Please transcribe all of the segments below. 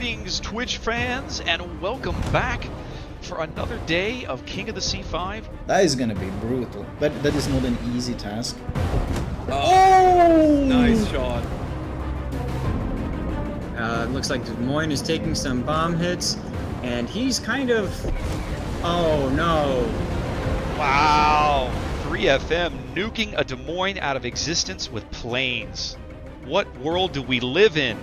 Greetings, Twitch fans, and welcome back for another day of King of the C5. That is gonna be brutal. That is not an easy task. Oh! Nice shot. Looks like Des Moines is taking some bomb hits, and he's kind of... Oh, no. Wow. 3FM nuking a Des Moines out of existence with planes. What world do we live in?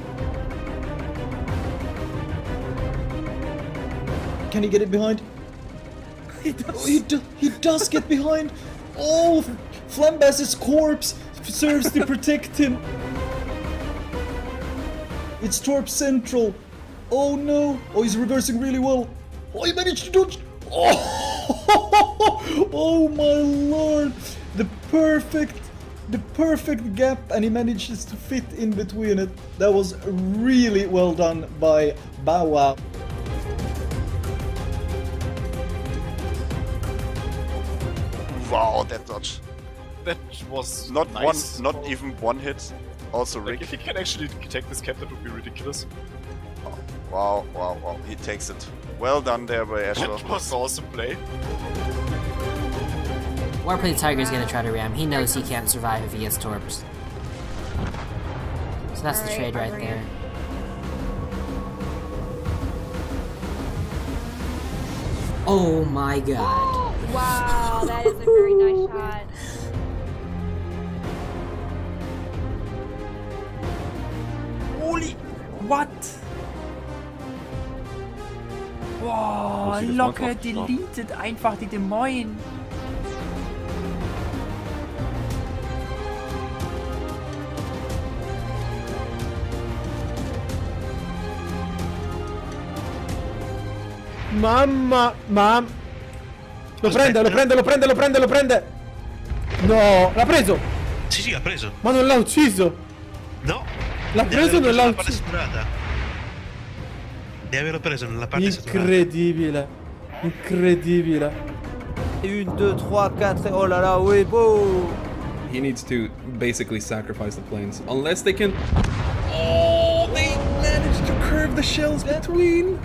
Can he get it behind? He does. Oh, he does get behind! Oh! Flambass's corpse serves to protect him! It's Torp Central! Oh no! Oh, he's reversing really well! Oh, he managed to dodge! Oh! Oh my lord! The perfect gap, and he manages to fit in between it. That was really well done by Bow Wow. Wow, that dodge. That was Not nice. not even one hit. Also Like, Rick. if he can actually take this cap, that would be ridiculous. Wow, wow, wow. He takes it. Well done there by Asher. That was awesome play. Warplay Tiger's gonna try to ram. He knows he can't survive if he gets torps. So that's the trade right there. Oh my god. Wow, that is a very nice shot. Holy... What? Boah, locker deleted einfach die Des Moines. Mamma, Lo prende! No, l'ha preso! Sì, l'ha preso. Ma non l'ha ucciso! No. L'ha preso o non l'ha nella parte ucciso? esplorata. Deve averlo preso nella parte esplorata. Incredibile! Incredibile! 1, 2, 3, 4, oh là là, oui, beau! He needs to basically sacrifice the planes. Unless they can... Oh, they managed to curve the shells between!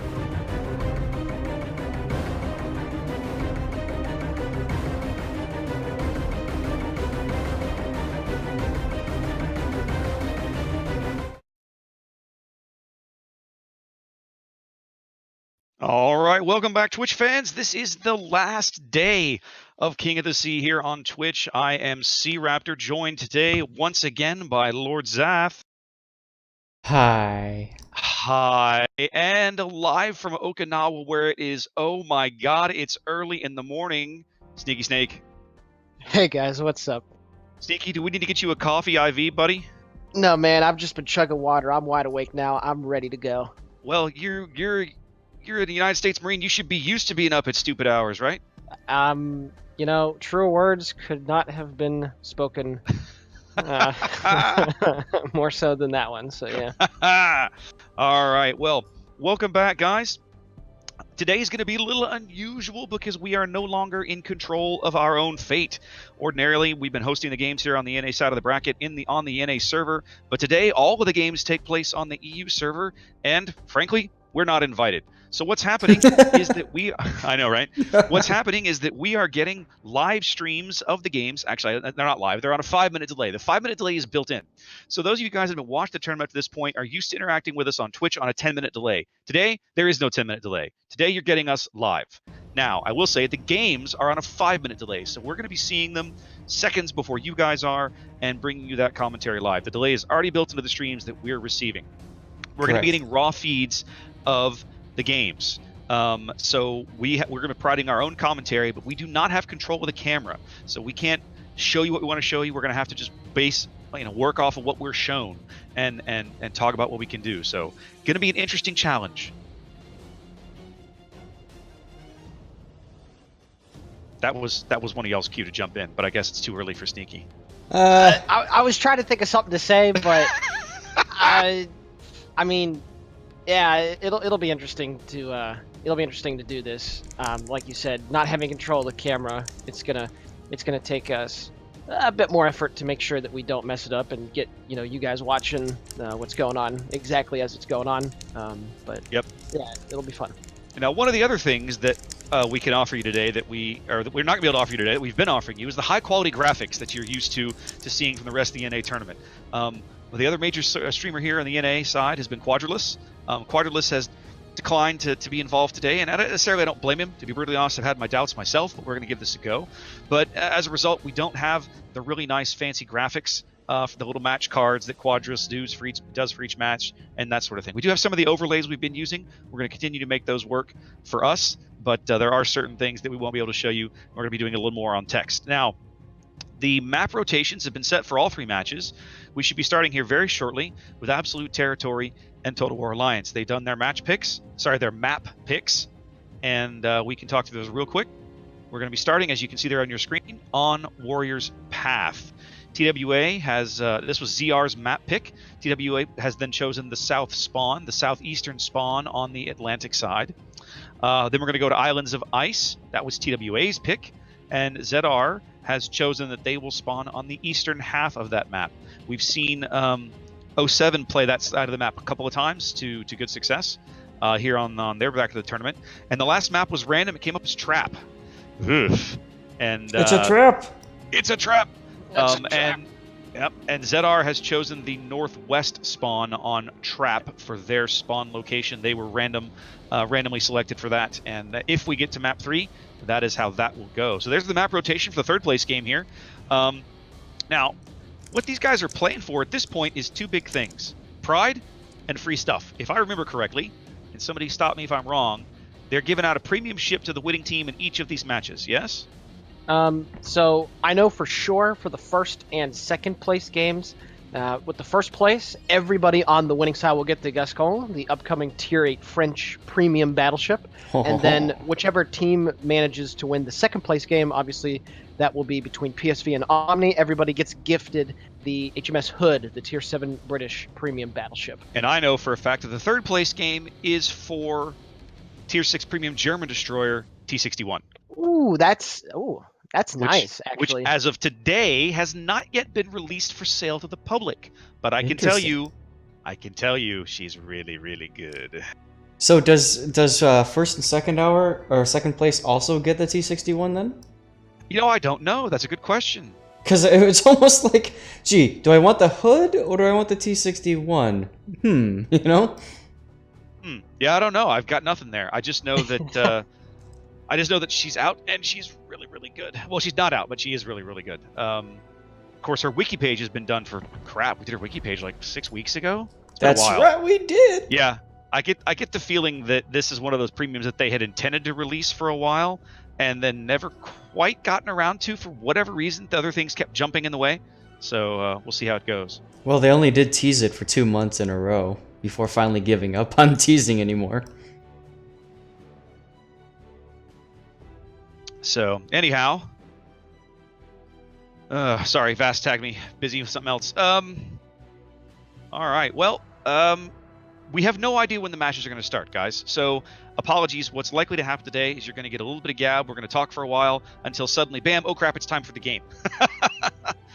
All right, welcome back, Twitch fans. This is the last day of King of the Sea here on Twitch. I am Sea Raptor, joined today once again by Lord Zath. Hi. Hi, and live from Okinawa, where it is, oh my god, it's early in the morning. Sneaky Snake. Hey guys, what's up? Sneaky, do we need to get you a coffee IV, buddy? No man, I've just been chugging water. I'm wide awake now. I'm ready to go. Well, you're a United States Marine. You should be used to being up at stupid hours, right? You know, truer words could not have been spoken more so than that one, so yeah. All right, well, welcome back, guys. Today is going to be a little unusual because we are no longer in control of our own fate. Ordinarily, we've been hosting the games here on the NA side of the bracket on the NA server, but today all of the games take place on the EU server, and frankly, we're not invited. So what's happening is that I know, right? What's happening is that we are getting live streams of the games. Actually, they're not live. They're on a 5-minute delay. The 5-minute delay is built in. So those of you guys that have been watching the tournament to this point are used to interacting with us on Twitch on a 10-minute delay. Today, there is no 10-minute delay. Today, you're getting us live. Now, I will say the games are on a 5-minute delay. So we're going to be seeing them seconds before you guys are and bringing you that commentary live. The delay is already built into the streams that we're receiving. We're going to be getting raw feeds of the games. So we're going to be providing our own commentary, but we do not have control of the camera. So we can't show you what we want to show you. We're going to have to just work off of what we're shown and talk about what we can do. So going to be an interesting challenge. That was one of y'all's cue to jump in, but I guess it's too early for Sneaky. I was trying to think of something to say, but I mean, yeah, it'll be interesting to do this. Like you said, not having control of the camera, it's gonna take us a bit more effort to make sure that we don't mess it up and get you guys watching what's going on exactly as it's going on. But yep, yeah, it'll be fun. Now, one of the other things that we can offer you today that we're not going to be able to offer you today that we've been offering you is the high quality graphics that you're used to seeing from the rest of the NA tournament. The other major streamer here on the NA side has been Quadrillus. Quadrillus has declined to be involved today, and necessarily I don't blame him. To be brutally honest, I've had my doubts myself, but we're going to give this a go. But as a result, we don't have the really nice fancy graphics for the little match cards that Quadrillus does for each match and that sort of thing. We do have some of the overlays we've been using. We're going to continue to make those work for us, but there are certain things that we won't be able to show you. We're going to be doing a little more on text. Now, the map rotations have been set for all 3 matches. We should be starting here very shortly with Absolute Territory and Total War Alliance. They've done their map picks, and we can talk through those real quick. We're going to be starting, as you can see there on your screen, on Warrior's Path. TWA has, this was ZR's map pick. TWA has then chosen the southeastern spawn on the Atlantic side. Then we're going to go to Islands of Ice. That was TWA's pick. And ZR has chosen that they will spawn on the eastern half of that map. We've seen 07 play that side of the map a couple of times to good success here on their back of the tournament. And the last map was random. It came up as Trap. Oof. And it's a trap. It's a trap. And ZR has chosen the northwest spawn on Trap for their spawn location. They were randomly selected for that. And if we get to map 3, that is how that will go. So there's the map rotation for the 3rd place game here. Now, what these guys are playing for at this point is 2 big things: pride and free stuff. If I remember correctly, and somebody stop me if I'm wrong, they're giving out a premium ship to the winning team in each of these matches, yes? So I know for sure for the 1st and 2nd place games, with the 1st place, everybody on the winning side will get the Gascon, the upcoming Tier 8 French premium battleship. And then whichever team manages to win the 2nd place game, obviously that will be between PSV and Omni. Everybody gets gifted the HMS Hood, the Tier 7 British premium battleship. And I know for a fact that the 3rd place game is for Tier 6 premium German destroyer T61. Ooh, that's nice, actually. Which, as of today, has not yet been released for sale to the public. But I can tell you, she's really, really good. So does 1st and 2nd hour or 2nd place also get the T61 then? I don't know. That's a good question. Because it's almost like, gee, do I want the Hood or do I want the T61? Yeah, I don't know. I've got nothing there. I just know that she's out and she's really, really good. Well, she's not out, but she is really, really good. Of course, her wiki page has been done for crap. We did her wiki page like 6 weeks ago. That's right, we did. Yeah, I get the feeling that this is one of those premiums that they had intended to release for a while and then never quite gotten around to for whatever reason. The other things kept jumping in the way. So we'll see how it goes. Well, they only did tease it for 2 months in a row before finally giving up on teasing anymore. So, anyhow. Sorry, Vast tagged me. Busy with something else. Alright, well, we have no idea when the matches are going to start, guys. So, apologies. What's likely to happen today is you're going to get a little bit of gab. We're going to talk for a while until suddenly, bam, oh crap, it's time for the game.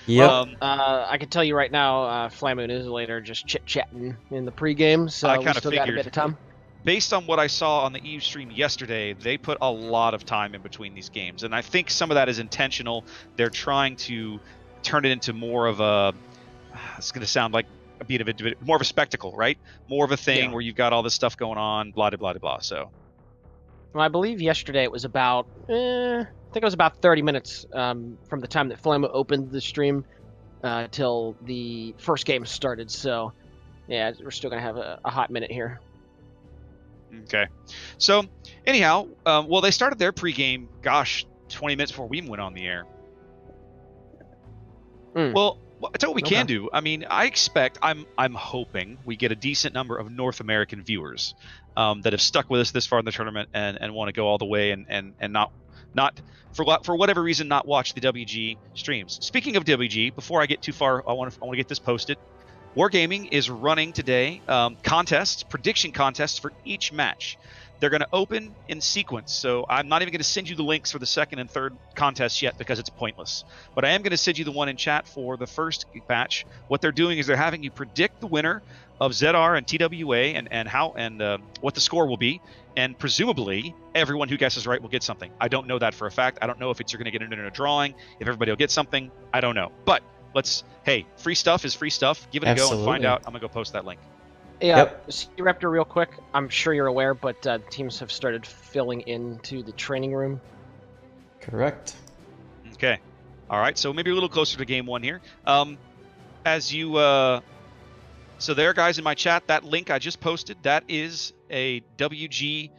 Yep. I can tell you right now, Flamoon is later just chit-chatting in the pregame, so we still got a bit of time. Based on what I saw on the EU stream yesterday, they put a lot of time in between these games, and I think some of that is intentional. They're trying to turn it into more of a, it's going to sound like a bit of a, more of a spectacle, right? More of a thing where you've got all this stuff going on, blah, blah, blah, blah, so. Well, I believe yesterday it was about, I think it was about 30 minutes from the time that Flamo opened the stream till the first game started, so yeah, we're still going to have a hot minute here. Okay. So, anyhow, well, they started their pregame, 20 minutes before we went on the air. Well, I tell you what we can do. I mean, I expect, I'm hoping we get a decent number of North American viewers that have stuck with us this far in the tournament and want to go all the way and not for whatever reason not watch the WG streams. Speaking of WG, before I get too far, I want to get this posted. Wargaming is running today prediction contests for each match. They're going to open in sequence, so I'm not even going to send you the links for the second and third contests yet because it's pointless. But I am going to send you the one in chat for the first batch. What they're doing is they're having you predict the winner of ZR and TWA and what the score will be, and presumably everyone who guesses right will get something. I don't know that for a fact. I don't know if you're going to get it in a drawing, if everybody will get something. I don't know. But hey, free stuff is free stuff. Give it a go and find out. I'm going to go post that link. Yeah, Raptor, real quick. I'm sure you're aware, but teams have started filling into the training room. Correct. Okay. All right. So maybe a little closer to game one here. As you, so there, guys, in my chat, that link I just posted, that is a WG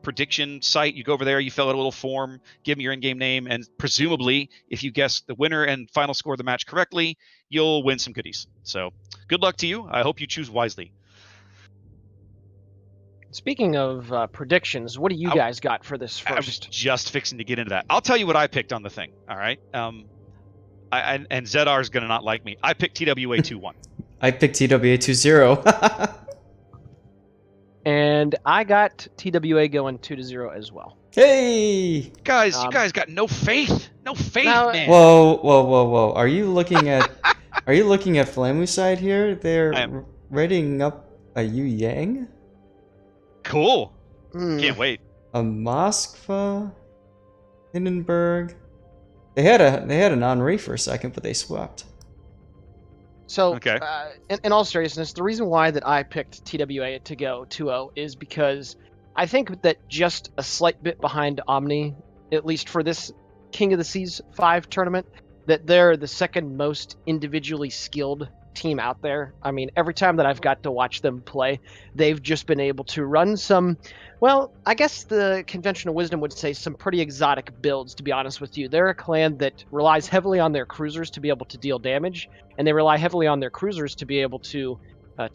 prediction site. You go over there, you fill out a little form, give them your in-game name, and presumably, if you guess the winner and final score of the match correctly, you'll win some goodies. So good luck to you. I hope you choose wisely. Speaking of predictions, what do you guys got for this first? I was just fixing to get into that. I'll tell you what I picked on the thing, all right? And ZR is going to not like me. I picked TWA 2-1. I picked TWA 2-0. And I got TWA going 2-0 as well. Hey! Guys, you guys got no faith. No faith, man. Whoa. Are you looking at Flamu's side here? They're rating up a Yu Yang? Cool. Can't wait. A Moskva, Hindenburg. They had an Henri for a second, but they swept. So, in all seriousness, the reason why that I picked TWA to go 2-0 is because I think that just a slight bit behind Omni, at least for this King of the Seas 5 tournament, that they're the second most individually skilled team out there. I mean, every time that I've got to watch them play, they've just been able to run some, well, I guess the conventional wisdom would say some pretty exotic builds, to be honest with you. They're a clan that relies heavily on their cruisers to be able to deal damage, and they rely heavily on their cruisers to be able to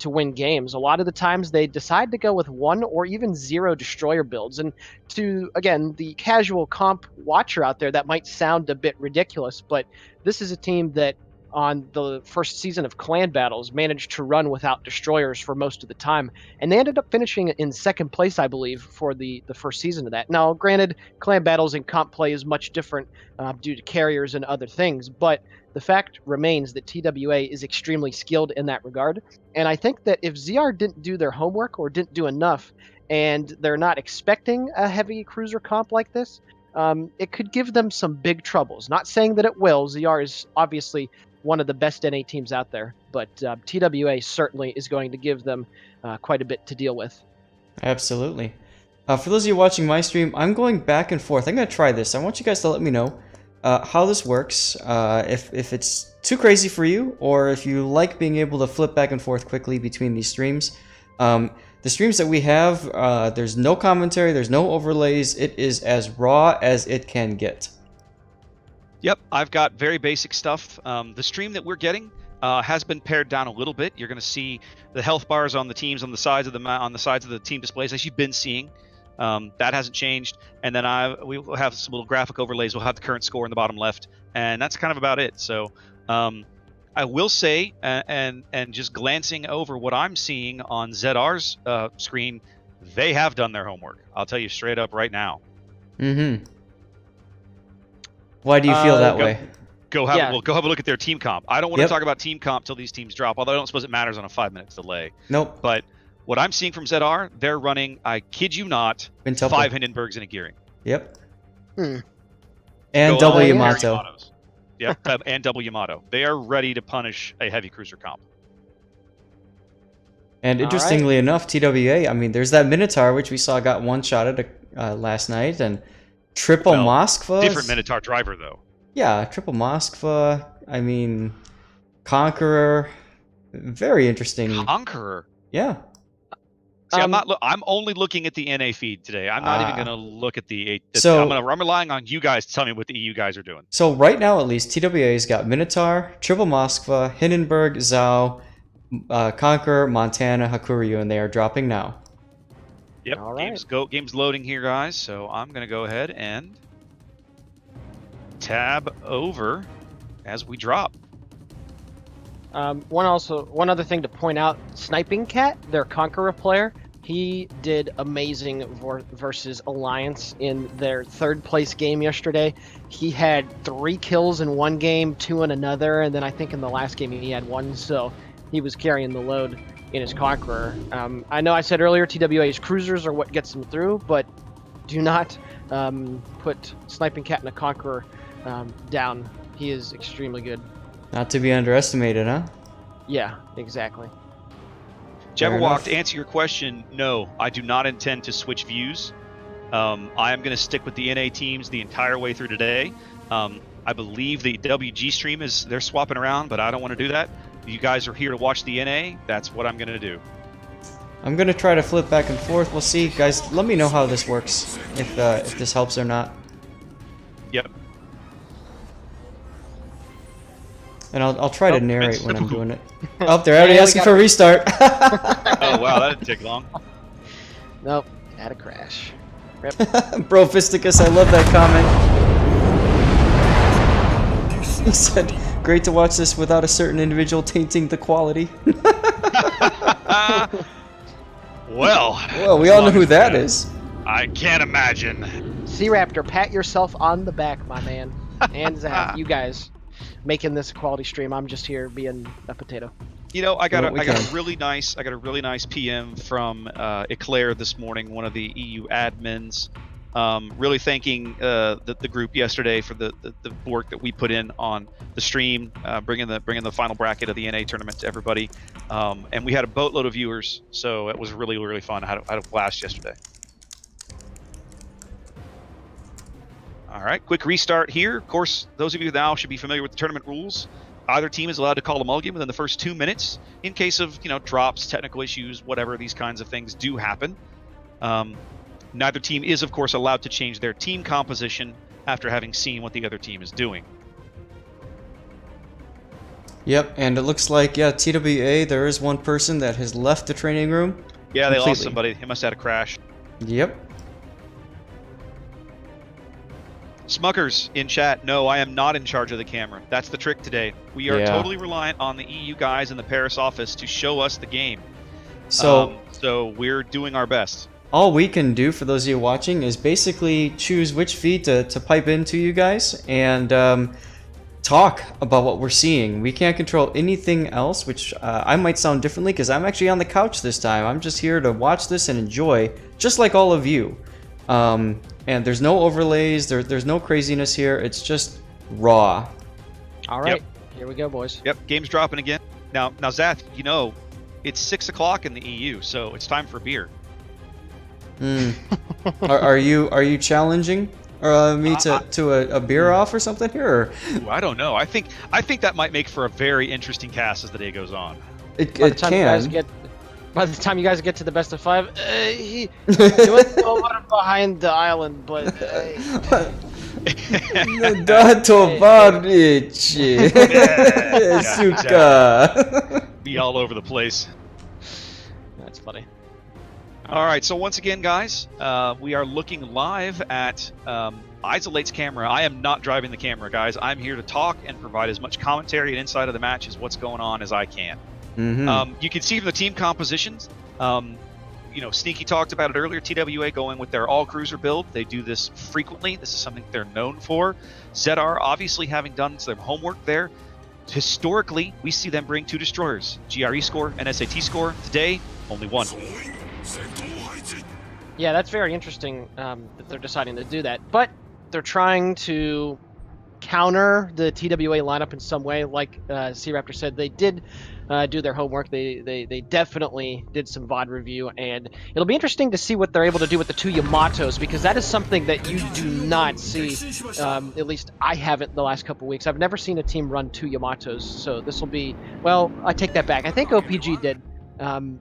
win games. A lot of the times they decide to go with 1 or even 0 destroyer builds. And to, again, the casual comp watcher out there, that might sound a bit ridiculous, but this is a team that on the first season of Clan Battles managed to run without destroyers for most of the time, and they ended up finishing in second place, I believe, for the first season of that. Now, granted, Clan Battles and comp play is much different due to carriers and other things, but the fact remains that TWA is extremely skilled in that regard, and I think that if ZR didn't do their homework or didn't do enough, and they're not expecting a heavy cruiser comp like this, it could give them some big troubles. Not saying that it will. ZR is obviously one of the best NA teams out there, but TWA certainly is going to give them quite a bit to deal with. Absolutely. For those of you watching my stream, I'm going back and forth. I'm going to try this. I want you guys to let me know how this works, if it's too crazy for you, or if you like being able to flip back and forth quickly between these streams. The streams that we have, there's no commentary, there's no overlays. It is as raw as it can get. Yep, I've got very basic stuff. The stream that we're getting has been pared down a little bit. You're going to see the health bars on the teams on the sides of the team displays, as you've been seeing. That hasn't changed. And then we will have some little graphic overlays. We'll have the current score in the bottom left, and that's kind of about it. So I will say, and just glancing over what I'm seeing on ZR's screen, they have done their homework. I'll tell you straight up right now. Mm-hmm. Why do you feel that way? Go have a look at their team comp. I don't want to talk about team comp till these teams drop, although I don't suppose it matters on a 5-minute delay. Nope. But what I'm seeing from ZR, they're running, I kid you not, 5 Hindenburgs in a gearing. Yep. And double Yamato. Yep, and double Yamato. They are ready to punish a heavy cruiser comp. And interestingly enough, TWA, I mean, there's that Minotaur, which we saw got one-shotted last night, and triple Moskva. Different Minotaur driver, though. Yeah, triple Moskva. I mean, Conqueror. Very interesting. Conqueror? Yeah. See, I'm only looking at the NA feed today. I'm not even going to look at the... I'm relying on you guys to tell me what the EU guys are doing. So right now, at least, TWA's got Minotaur, triple Moskva, Hindenburg, Zhao, Conqueror, Montana, Hakuryu, and they are dropping now. Yep, game's loading here, guys. So I'm going to go ahead and tab over as we drop. One other thing to point out, Sniping Cat, their Conqueror player, He did amazing versus Alliance in their third place game yesterday. He had 3 kills in one game, 2 in another, and then I think in the last game he had 1, so he was carrying the load in his Conqueror. I know I said earlier TWA's cruisers are what gets them through, but do not put Sniping Cat and a Conqueror down. He is extremely good. Not to be underestimated, huh? Yeah, exactly. Jabberwock, to answer your question, no, I do not intend to switch views. I am going to stick with the NA teams the entire way through today. I believe the WG stream they're swapping around, but I don't want to do that. You guys are here to watch the NA. That's what I'm going to do. I'm going to try to flip back and forth. We'll see. Guys, let me know how this works, if this helps or not. Yep. And I'll try to narrate when I'm doing it. Oh, they're already asking for a restart. Oh, wow, that didn't take long. Nope, had a crash. Rip. Bro, Fisticus, I love that comment. He said, great to watch this without a certain individual tainting the quality. Well, we all know who that is. I can't imagine. C-Raptor, pat yourself on the back, my man. And Zach, you guys making this a quality stream. I'm just here being a potato. You know, I got a really nice PM from Eclair this morning, one of the EU admins, really thanking the group yesterday for the work that we put in on the stream, bringing the final bracket of the NA tournament to everybody, and we had a boatload of viewers, so it was really fun. I had a blast yesterday. All right, quick restart here. Of course, those of you now should be familiar with the tournament rules. Either team is allowed to call a mulligan within the first 2 minutes in case of, drops, technical issues, whatever. These kinds of things do happen. Neither team is, of course, allowed to change their team composition after having seen what the other team is doing. Yep, and it looks like, TWA, there is one person that has left the training room. Yeah, they lost somebody. It must have had a crash. Yep. Smuckers in chat, no, I am not in charge of the camera. That's the trick today. We are totally reliant on the EU guys in the Paris office to show us the game. So we're doing our best. All we can do for those of you watching is basically choose which feed to pipe into you guys and talk about what we're seeing. We can't control anything else, which I might sound differently because I'm actually on the couch this time. I'm just here to watch this and enjoy, just like all of you. And there's no overlays, there's no craziness here, it's just raw. All right, Here we go, boys. Yep, game's dropping again. Now, Zath, it's 6 o'clock in the EU, so it's time for beer. Are you challenging me to a beer off or something here? Or? Ooh, I don't know. I think that might make for a very interesting cast as the day goes on. It can. By the time you guys get to the best of 5, he went over behind the island, but... Suka. Be all over the place. That's funny. All right, so once again, guys, we are looking live at Isolate's camera. I am not driving the camera, guys. I'm here to talk and provide as much commentary and insight of the match as what's going on as I can. You can see from the team compositions, Sneaky talked about it earlier, TWA going with their all-cruiser build. They do this frequently. This is something they're known for. ZR obviously having done some homework there. Historically, we see them bring 2 destroyers, GRE score and SAT score. Today, only 1. Yeah, that's very interesting that they're deciding to do that. But they're trying to counter the TWA lineup in some way. Like C-Raptor said, they did do their homework. They definitely did some VOD review, and it'll be interesting to see what they're able to do with the 2 Yamatos, because that is something that you do not see. At least I haven't the last couple weeks. I've never seen a team run 2 Yamatos, so this will be... Well, I take that back. I think OPG did,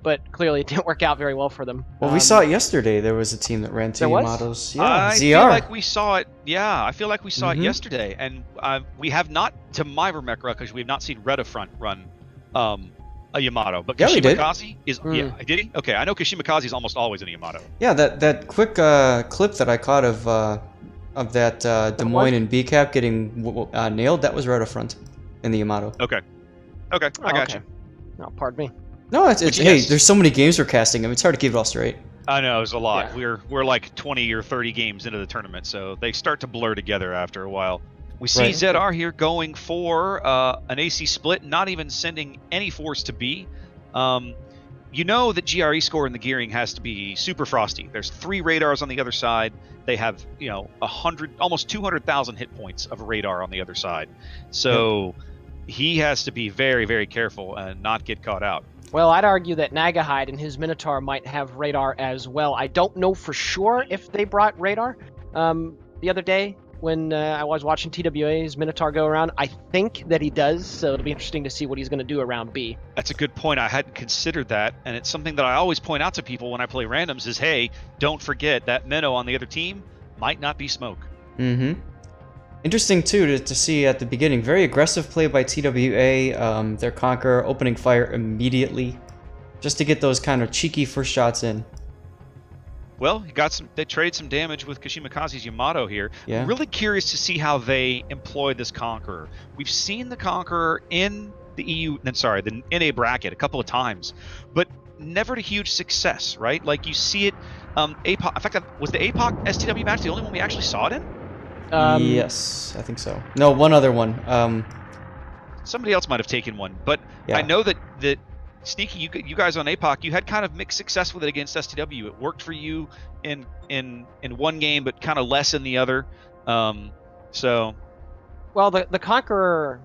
but clearly it didn't work out very well for them. Well, we saw it yesterday. There was a team that ran 2 Yamatos. Yeah, I ZR. feel like we saw it. Yeah, I feel like we saw it yesterday, and we have not, to my remember, because we have not seen Redafront run a Yamato, but Kashimikaze is did he? Okay, I know Kashimikaze is almost always in a Yamato. Yeah, that quick clip that I caught of that Des Moines and BCAP getting nailed, that was right up front in the Yamato. Okay, I got you. No, pardon me. No, it's Which, hey, yes. there's so many games we're casting. I mean, it's hard to keep it all straight. I know, it was a lot. Yeah. We're like 20 or 30 games into the tournament, so they start to blur together after a while. We see Right. ZR here going for an AC split, not even sending any force to B. You know that GRE score in the gearing has to be super frosty. There's 3 radars on the other side. They have, 100, almost 200,000 hit points of radar on the other side. So he has to be very, very careful and not get caught out. Well, I'd argue that Nagahide and his Minotaur might have radar as well. I don't know for sure if they brought radar. The other day when I was watching TWA's Minotaur go around, I think that he does, so it'll be interesting to see what he's going to do around B. That's a good point. I hadn't considered that, and it's something that I always point out to people when I play randoms is, hey, don't forget that Minnow on the other team might not be smoke. Mm-hmm. Interesting, too, to see at the beginning. Very aggressive play by TWA. Their Conqueror opening fire immediately, just to get those kind of cheeky first shots in. Well, they traded some damage with Kashimikaze's Yamato here. Yeah. Really curious to see how they employ this Conqueror. We've seen the Conqueror in the NA bracket a couple of times, but never to huge success, right? Like you see it, APOC, in fact, was the APOC STW match the only one we actually saw it in? Yes, I think so. No, one other one. Somebody else might have taken one, but Yeah. I know that Sneaky, you guys on APOC, you had kind of mixed success with it against STW. It worked for you in one game, but kind of less in the other. So, well, the Conqueror,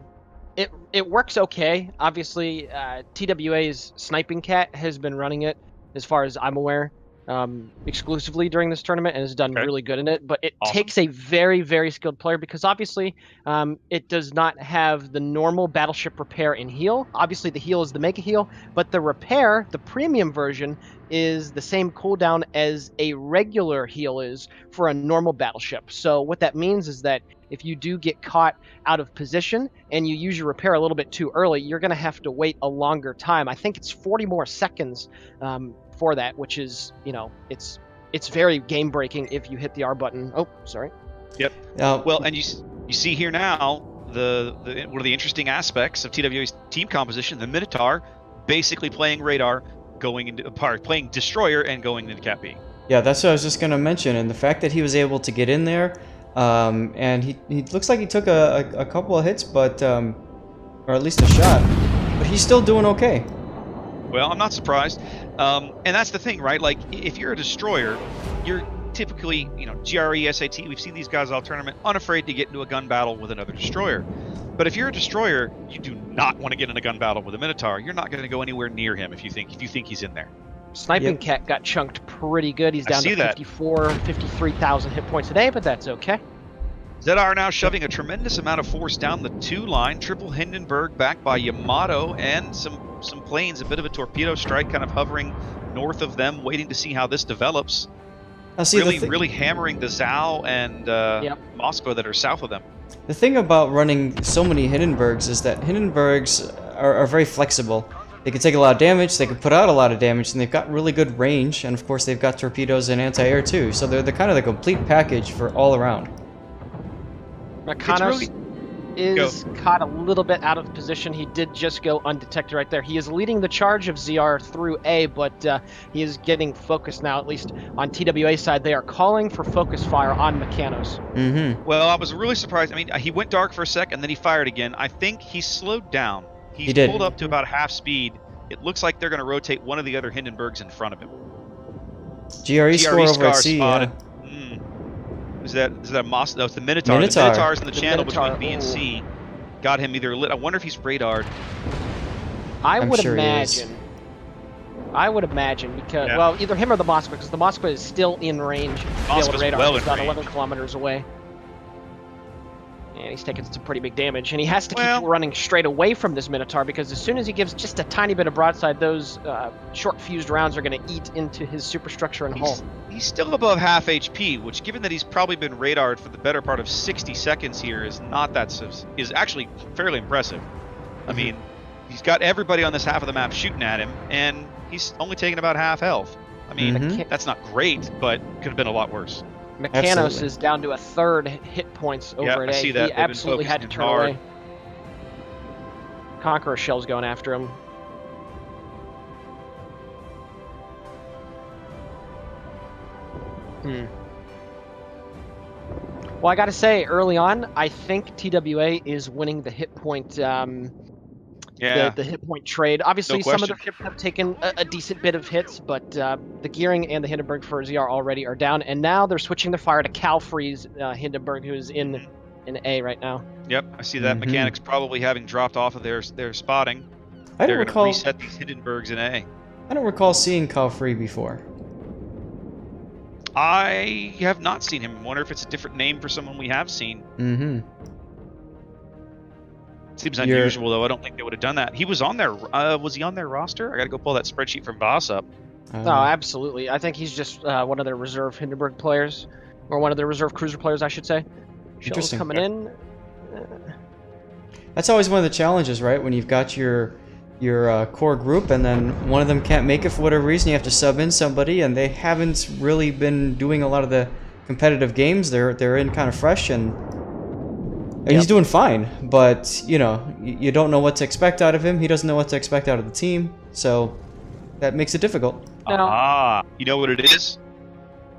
it works okay. Obviously, TWA's Sniping Cat has been running it, as far as I'm aware, exclusively during this tournament, and has done really good in it. But it takes a very, very skilled player, because obviously it does not have the normal battleship repair and heal. Obviously the heal is the mega heal, but the repair, the premium version, is the same cooldown as a regular heal is for a normal battleship. So what that means is that if you do get caught out of position and you use your repair a little bit too early, you're going to have to wait a longer time. I think it's 40 more seconds for that, which is, it's very game breaking if you hit the R button. Oh, sorry. Yep. Well, and you see here now one of the interesting aspects of TWA's team composition: the Minotaur basically playing radar, playing destroyer, and going into Cat B. Yeah, that's what I was just gonna mention, and the fact that he was able to get in there, and he looks like he took a couple of hits, but or at least a shot, but he's still doing okay. Well, I'm not surprised. And that's the thing, right? Like, if you're a destroyer, you're typically, GRE, SAT, we've seen these guys all tournament, unafraid to get into a gun battle with another destroyer. But if you're a destroyer, you do not want to get in a gun battle with a Minotaur. You're not going to go anywhere near him if you think he's in there. Sniping Cat got chunked pretty good. He's down to 53,000 hit points today, but that's okay. ZR now shoving a tremendous amount of force down the 2 line. Triple Hindenburg backed by Yamato and some planes, a bit of a torpedo strike kind of hovering north of them, waiting to see how this develops. Really hammering the Zhao and Moscow that are south of them. The thing about running so many Hindenburgs is that Hindenburgs are very flexible. They can take a lot of damage, they can put out a lot of damage, and they've got really good range, and of course they've got torpedoes and anti-air too, so they're kind of the complete package for all around. Makanos is caught a little bit out of position. He did just go undetected right there. He is leading the charge of ZR through A, but he is getting focused now, at least on TWA side. They are calling for focus fire on Makanos. Mm-hmm. Well, I was really surprised. I mean, he went dark for a sec, and then he fired again. I think he slowed down. He did. Pulled up to about half speed. It looks like they're going to rotate one of the other Hindenburgs in front of him. GRE score over at C, spotted. Is that Moss? No, it's the Minotaur. The Minotaur's in the channel between B and C. Got him either lit. I wonder if he's radared. I would imagine because well, either him or the Moskva, because the Moskva is still in range. Moskva's radar. well He's in about range. 11 kilometers away. And he's taking some pretty big damage, and he has to keep running straight away from this Minotaur, because as soon as he gives just a tiny bit of broadside, those short fused rounds are going to eat into his superstructure and hull. He's still above half HP, which, given that he's probably been radared for the better part of 60 seconds here, is actually fairly impressive. I mean, he's got everybody on this half of the map shooting at him, and he's only taking about half health. I mean, that's not great, but could have been a lot worse. Makanos is down to a third hit points over at A. I see that. He absolutely had to turn away. Conqueror shell's going after him. Well, I gotta say, early on, I think TWA is winning the hit point. The hit point trade. Obviously, some of the ships have taken a decent bit of hits, but the Gearing and the Hindenburg for ZR already are down, and now they're switching their fire to Calfree's Hindenburg, who's in A right now. Yep, I see that Mechanics probably having dropped off of their spotting. I don't They're recall. going to reset these Hindenburgs in A. I don't recall seeing Calfrey before. I have not seen him. I wonder if it's a different name for someone we have seen. Seems unusual, though. I don't think they would have done that. He was on their. Was he on their roster? I got to go pull that spreadsheet from Boss up. No, absolutely. I think he's just one of their reserve Hindenburg players, or one of their reserve cruiser players, I should say. Shell's coming in. That's always one of the challenges, right? When you've got your core group, and then one of them can't make it for whatever reason, you have to sub in somebody, and they haven't really been doing a lot of the competitive games. They're in kind of fresh, and he's doing fine, but you know, you don't know what to expect out of him. He doesn't know what to expect out of the team, so that makes it difficult. You know what it is?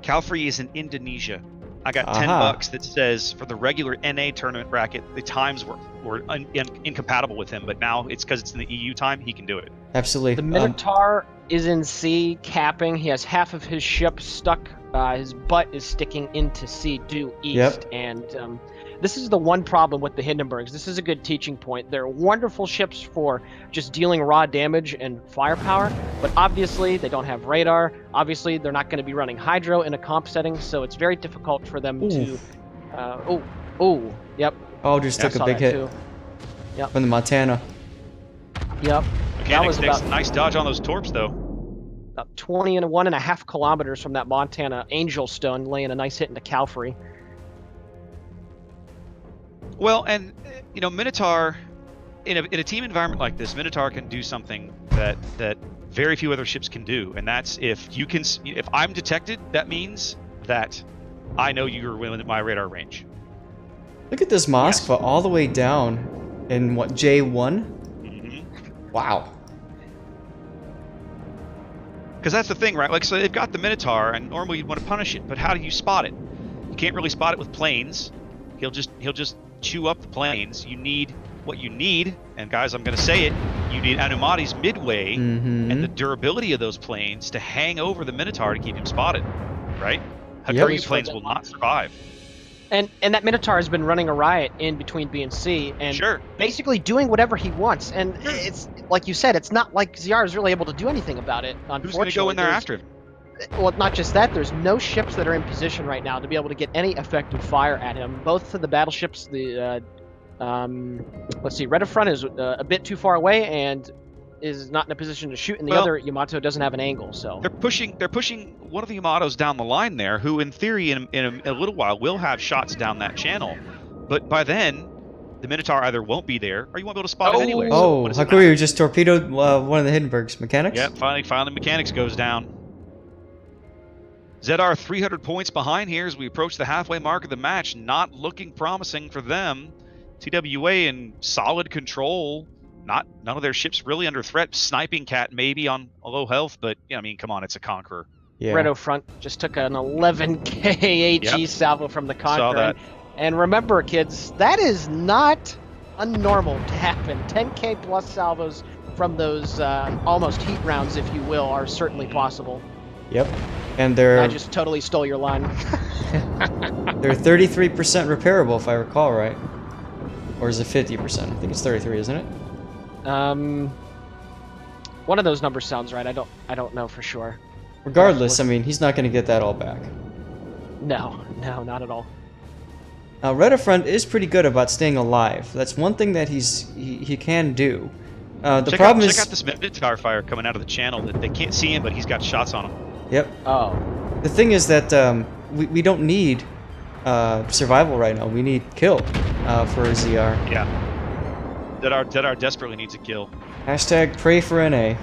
Calfrey is in Indonesia. I got $10 that says for the regular NA tournament bracket, the times were incompatible with him, but now it's because it's in the EU time, he can do it. Absolutely. The Minotaur is in C, capping. He has half of his ship stuck. His butt is sticking into C due east, and this is the one problem with the Hindenburgs. This is a good teaching point. They're wonderful ships for just dealing raw damage and firepower, but obviously they don't have radar. Obviously they're not going to be running hydro in a comp setting, so it's very difficult for them to... Yep. Oh, just took a big hit from the Montana. Yep. That was about nice dodge on those torps, though. About 21.5 kilometers from that Montana Angel Stone, laying a nice hit into Calfrey. Well, and you know, Minotaur in a team environment like this, Minotaur can do something that very few other ships can do, and that's if I'm detected, that means that I know you're within my radar range. Look at this Moskva all the way down in what, J1? Wow. Because that's the thing, right? Like, so they've got the Minotaur, and normally you'd want to punish it, but how do you spot it? You can't really spot it with planes. He'll just chew up the planes. You need what you need, and guys, I'm going to say it, you need Anumati's midway and the durability of those planes to hang over the Minotaur to keep him spotted, right? Haguryu planes will not survive. And that Minotaur has been running a riot in between B and C, and basically doing whatever he wants. And it's like you said, it's not like ZR is really able to do anything about it. Unfortunately, who's going to go in there after him? Well, not just that. There's no ships that are in position right now to be able to get any effective fire at him. Both of the battleships, the let's see, Redifront is a bit too far away and is not in a position to shoot, and the other Yamato doesn't have an angle. So they're pushing one of the Yamatos down the line there, who in theory in a little while will have shots down that channel, but by then the Minotaur either won't be there or you won't be able to spot it anyway. Oh, Haguryu just torpedoed one of the Hindenburg's mechanics. Yep, finally Mechanics goes down. ZR 300 points behind here as we approach the halfway mark of the match. Not looking promising for them. TWA in solid control. None of their ships really under threat. Sniping Cat maybe on a low health, but I mean, come on, it's a Conqueror. Yeah. Redo Front just took an 11k HE salvo from the Conqueror. Saw that. And remember, kids, that is not unnormal to happen. 10k plus salvos from those almost heat rounds, if you will, are certainly possible. Yep. And they're... I just totally stole your line. They're 33% repairable, if I recall right. Or is it 50%? I think it's 33, isn't it? One of those numbers sounds right. I don't know for sure. Regardless, I mean, he's not going to get that all back. No, not at all. Now, Redifront is pretty good about staying alive. That's one thing that he can do. The problem is... Check out this Minotaur fire coming out of the channel. That they can't see him, but he's got shots on him. Yep. Oh. The thing is that we don't need survival right now. We need kill for ZR. Yeah. ZR desperately needs a kill. Hashtag pray for NA.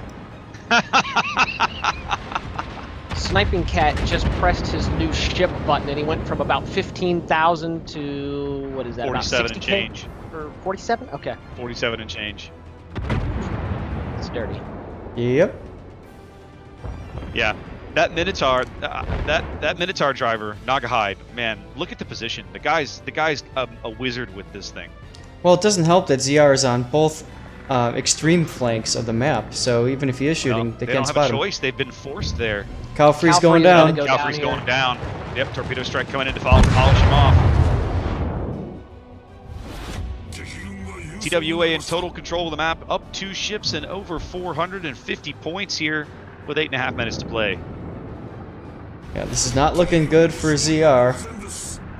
Sniping Cat just pressed his new ship button and he went from about 15,000 to, what is that, 47 about 60K? And change. Or 47? Okay. 47 and change. It's dirty. Yep. Yeah. That Minotaur, that Minotaur driver, Nagahide, man, look at the position. The guy's a wizard with this thing. Well, it doesn't help that ZR is on both extreme flanks of the map, so even if he is shooting, they can't don't spot have a him. choice. They've been forced there. Calfree's going down. Calfree's going down. Yep, torpedo strike coming in to polish him off. TWA in total control of the map, up 2 ships and over 450 points here with 8.5 minutes to play. Yeah, this is not looking good for ZR.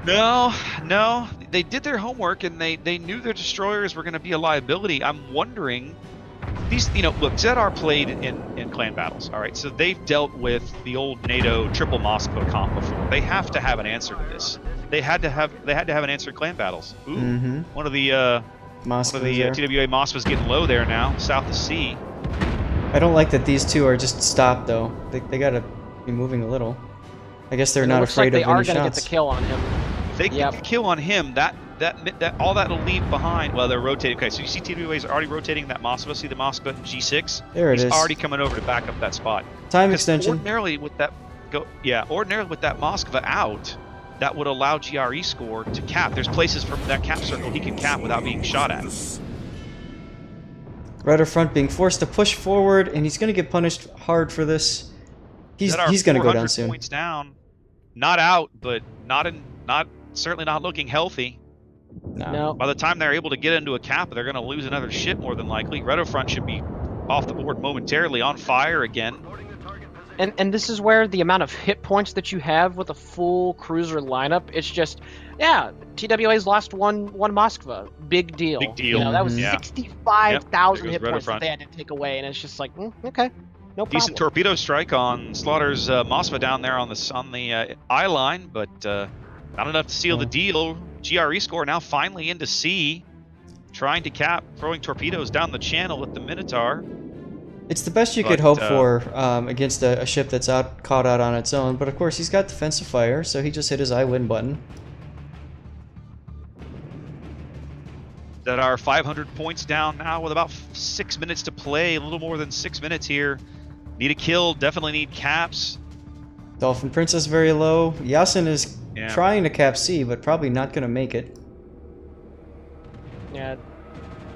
No, they did their homework and they knew their destroyers were going to be a liability. I'm wondering, look, ZR played in clan battles, all right, so they've dealt with the old NATO triple Moscow comp before. They have to have an answer to this. They had to have an answer in clan battles. Ooh, one of the TWA Moskva's getting low there now, south of C. I don't like that these two are just stopped though. They gotta be moving a little. I guess they're not afraid of any shots. They are gonna get the kill on him. If they get the kill on him, that all that'll leave behind. Well, they're rotating. Okay, so you see TWA's already rotating that Moskva. See the Moskva G6? There it is. He's already coming over to back up that spot. Time extension. Ordinarily with that Moskva out, that would allow GRE score to cap. There's places from that cap circle he can cap without being shot at. Rudder front being forced to push forward, and he's gonna get punished hard for this. He's gonna go down soon. Points down, not out, but certainly not looking healthy. No. By the time they're able to get into a cap, they're gonna lose another ship more than likely. Rudder front should be off the board momentarily, on fire again. And this is where the amount of hit points that you have with a full cruiser lineup, it's just, yeah, TWA's lost one Moskva. Big deal. Big deal. That was 65,000 hit points that they had to take away, and it's just like, okay, no problem. Decent torpedo strike on Slaughter's Moskva down there on the eye line, but not enough to seal the deal. GRE score now finally into C, trying to cap, throwing torpedoes down the channel with the Minotaur. It's the best you could hope for against a ship that's caught out on its own, but of course he's got defensive fire, so he just hit his I win button. That are 500 points down now with about 6 minutes to play, a little more than 6 minutes here. Need a kill, definitely need caps. Dolphin Princess very low. Yasin is trying to cap C, but probably not going to make it. Yeah.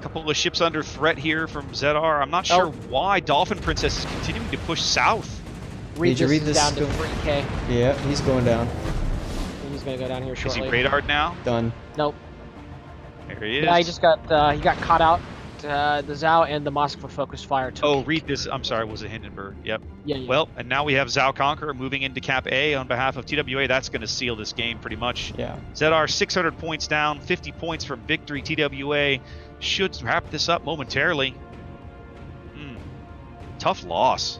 Couple of ships under threat here from ZR. I'm not sure why Dolphin Princess is continuing to push south. Did you read this? Down to 3K. Yeah, he's going down. He's gonna go down here shortly. Is he radared now? Done. Nope. There he is. Yeah, he just got caught out. The Zhao and the Moskva focus fire took read this. I'm sorry, was it Hindenburg? Yep. Yeah. Well, and now we have Zhao Conqueror moving into Cap A on behalf of TWA. That's going to seal this game pretty much. Yeah. ZR 600 points down, 50 points from victory. TWA should wrap this up momentarily. Tough loss.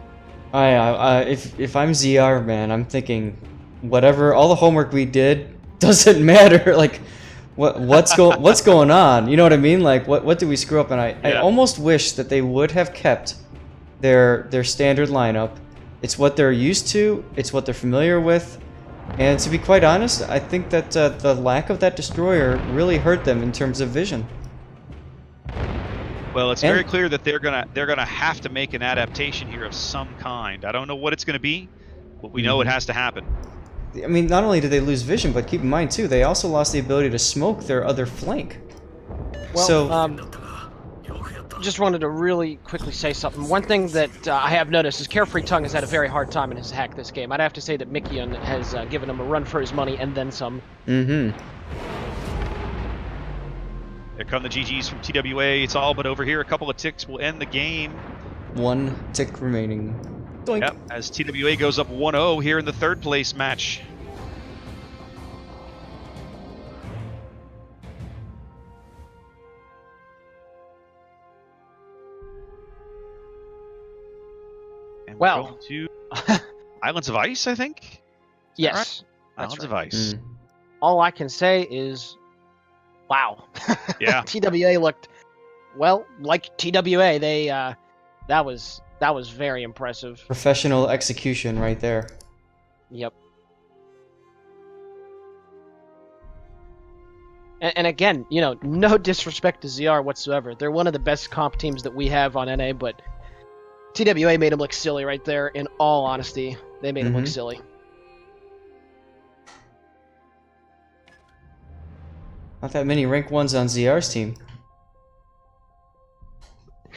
If I'm ZR, man, I'm thinking whatever, all the homework we did doesn't matter. Like, what's going on? You know what I mean? Like, what did we screw up? And I almost wish that they would have kept their standard lineup. It's what they're used to. It's what they're familiar with. And to be quite honest, I think that the lack of that destroyer really hurt them in terms of vision. Well, it's very clear that they're gonna have to make an adaptation here of some kind. I don't know what it's gonna be, but we know it has to happen. I mean, not only did they lose vision, but keep in mind too, they also lost the ability to smoke their other flank. Well, just wanted to really quickly say something. One thing that I have noticed is Carefree Tongue has had a very hard time in his hack this game. I'd have to say that Mikion has given him a run for his money and then some. There come the GGs from TWA. It's all but over here. A couple of ticks will end the game. 1 tick remaining. Doink. Yep, as TWA goes up 1-0 here in the third place match. And we're going to Islands of Ice, I think? Yes. Right? Islands of Ice. All I can say is, wow. Yeah. TWA looked, well, like TWA. They that was very impressive. Professional execution right there. Yep. And again, you know, no disrespect to ZR whatsoever. They're one of the best comp teams that we have on NA, but TWA made him look silly right there. In all honesty, they made him look silly. Not that many rank 1s on ZR's team.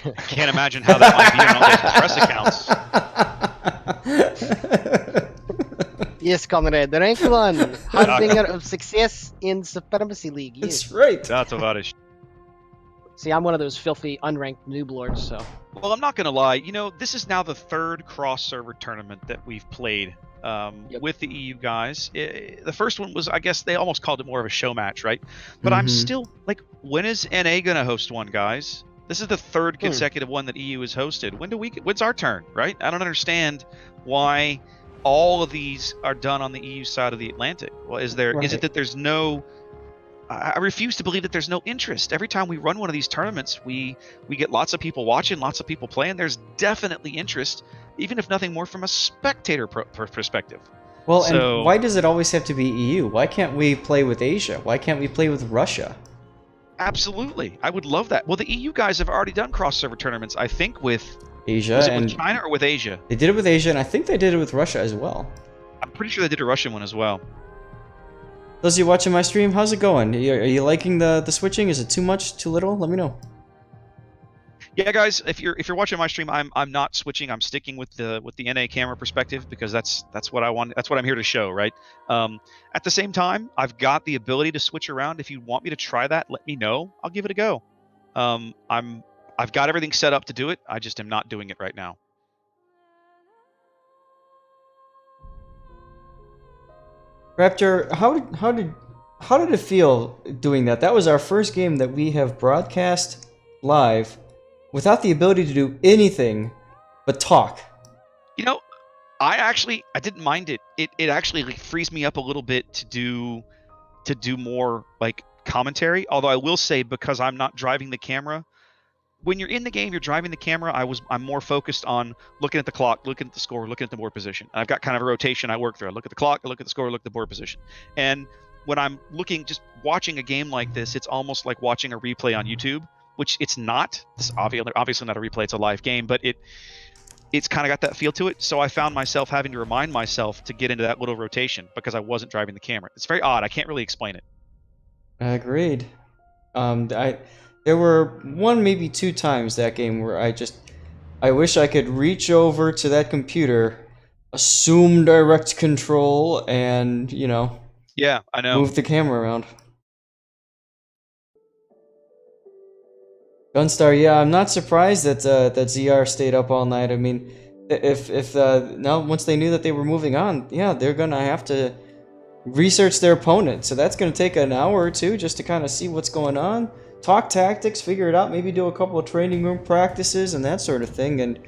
I can't imagine how that might be on all those press accounts. Yes, comrade. Rank 1. Harbinger of success in Supremacy League. Yes. That's right. That's about it. See, I'm one of those filthy, unranked noob lords, so... Well, I'm not going to lie. You know, this is now the 3rd cross-server tournament that we've played with the EU guys. The first one was, I guess, they almost called it more of a show match, right? But I'm still, like, when is NA going to host one, guys? This is the 3rd consecutive one that EU has hosted. When's our turn, right? I don't understand why all of these are done on the EU side of the Atlantic. Well, is it that there's no... I refuse to believe that there's no interest. Every time we run one of these tournaments, we get lots of people watching, lots of people playing. There's definitely interest, even if nothing more from a spectator perspective. Well, and why does it always have to be EU? Why can't we play with Asia? Why can't we play with Russia? Absolutely. I would love that. Well, the EU guys have already done cross-server tournaments, I think, with Asia. Was it and with China or with Asia? They did it with Asia, and I think they did it with Russia as well. I'm pretty sure they did a Russian one as well. Those of you watching my stream, how's it going? Are you liking the switching? Is it too much, too little? Let me know. Yeah, guys, if you're watching my stream, I'm not switching. I'm sticking with the NA camera perspective because that's what I want. That's what I'm here to show, right? At the same time, I've got the ability to switch around. If you want me to try that, let me know. I'll give it a go. I've got everything set up to do it. I just am not doing it right now. Raptor, how did it feel doing that? That was our first game that we have broadcast live without the ability to do anything but talk. You know, I didn't mind it. It actually like frees me up a little bit to do more like commentary. Although I will say, because I'm not driving the camera, when you're in the game, you're driving the camera. I'm more focused on looking at the clock, looking at the score, looking at the board position. I've got kind of a rotation I work through. I look at the clock, I look at the score, I look at the board position. And when I'm just watching a game like this, it's almost like watching a replay on YouTube, which it's not. It's obviously not a replay, it's a live game, but it's kind of got that feel to it. So I found myself having to remind myself to get into that little rotation because I wasn't driving the camera. It's very odd. I can't really explain it. Agreed. There were one, maybe 2 times that game where I wish I could reach over to that computer, assume direct control, and, you know, yeah, I know, move the camera around. Gunstar, yeah, I'm not surprised that ZR stayed up all night. I mean, if now once they knew that they were moving on, yeah, they're gonna have to research their opponent. So that's gonna take an hour or 2 just to kind of see what's going on. Talk tactics, figure it out, maybe do a couple of training room practices and that sort of thing, and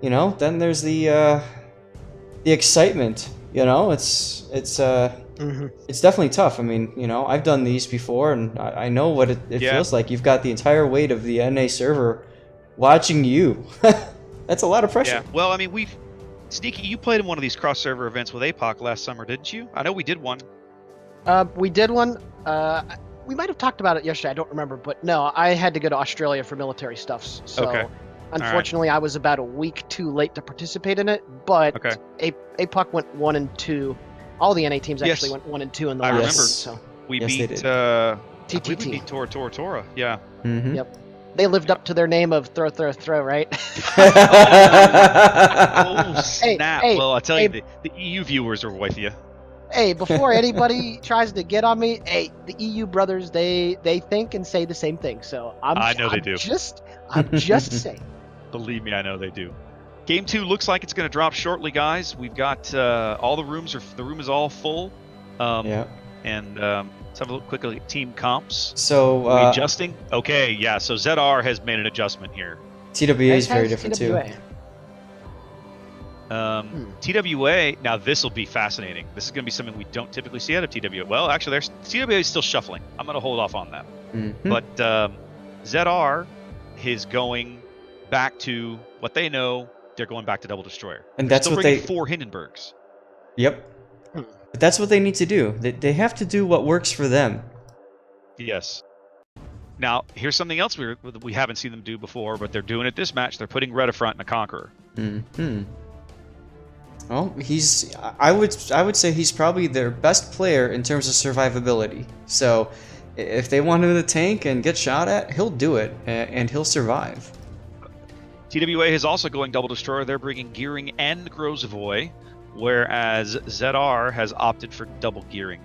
you know, then there's the excitement. You know, it's definitely tough. I mean, you know, I've done these before, and I know what it feels like. You've got the entire weight of the NA server watching you. That's a lot of pressure. Yeah. Well, I mean, Sneaky, you played in one of these cross-server events with APOC last summer, didn't you? I know we did one. We did one. We might have talked about it yesterday. I don't remember, but no, I had to go to Australia for military stuff. So unfortunately, I was about a week too late to participate in it. But APOC went 1 and 2. All the NA teams actually went 1 and 2 in the last. I remember. So We beat TTT. We beat Tora. Yeah. Mm-hmm. Yep. They lived up to their name of throw, right? Oh, snap. Hey, well, I'll tell you, the EU viewers are with you. Hey, before anybody tries to get on me, hey, the EU brothers, they think and say the same thing. So I know they do. I'm just saying. Believe me, I know they do. Game 2 looks like it's going to drop shortly, guys. We've got all the room is all full. Yeah. And let's have a look quickly at team comps. So are we adjusting? Okay, yeah. So ZR has made an adjustment here. TWA is very different too. TWA, now this will be fascinating. This is going to be something we don't typically see out of TWA. Well, actually, TWA is still shuffling. I'm going to hold off on that. Mm-hmm. But ZR is going back to what they know. They're going back to Double Destroyer. And that's still what bringing 4 Hindenburgs. Yep. But that's what they need to do. They have to do what works for them. Yes. Now, here's something else we haven't seen them do before, but they're doing it this match. They're putting Red Affront in a Conqueror. Well, I would say he's probably their best player in terms of survivability. So, if they want him to tank and get shot at, he'll do it, and he'll survive. TWA is also going Double Destroyer. They're bringing Gearing and Grozavoy, whereas ZR has opted for double Gearing.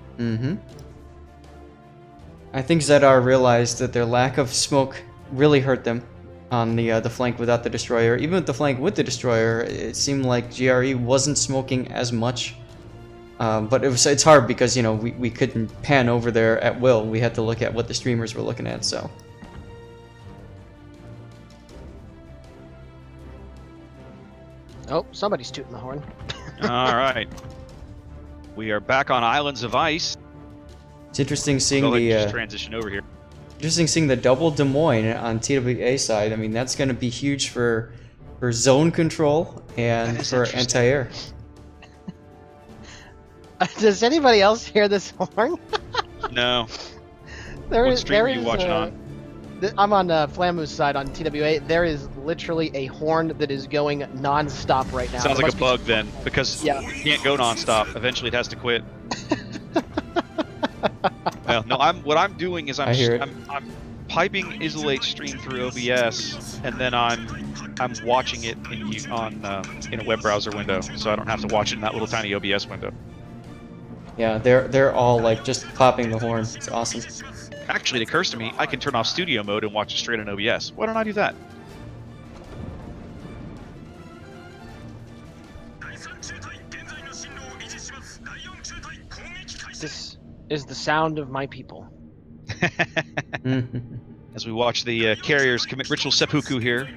I think ZR realized that their lack of smoke really hurt them on the flank without the Destroyer. Even with the flank with the Destroyer, it seemed like GRE wasn't smoking as much. But it's hard because, you know, we couldn't pan over there at will. We had to look at what the streamers were looking at, so... Oh, somebody's tooting the horn. All right. We are back on Islands of Ice. It's interesting seeing just transition over here. Interesting seeing the double Des Moines on TWA side. I mean, that's going to be huge for zone control and for anti-air. Does anybody else hear this horn? No. What stream are you watching on? I'm on Flamu's side on TWA. There is literally a horn that is going non-stop right now. Sounds like a bug then, because yeah. It can't go non-stop. Eventually it has to quit. Well, no, what I'm doing is I'm piping Isolate stream through OBS, and then I'm watching it in a web browser window, so I don't have to watch it in that little tiny OBS window. Yeah, they're all like just popping the horn. It's awesome. Actually, it occurs to me I can turn off studio mode and watch it straight on OBS. Why don't I do that? This is the sound of my people. As we watch the carriers commit ritual seppuku here.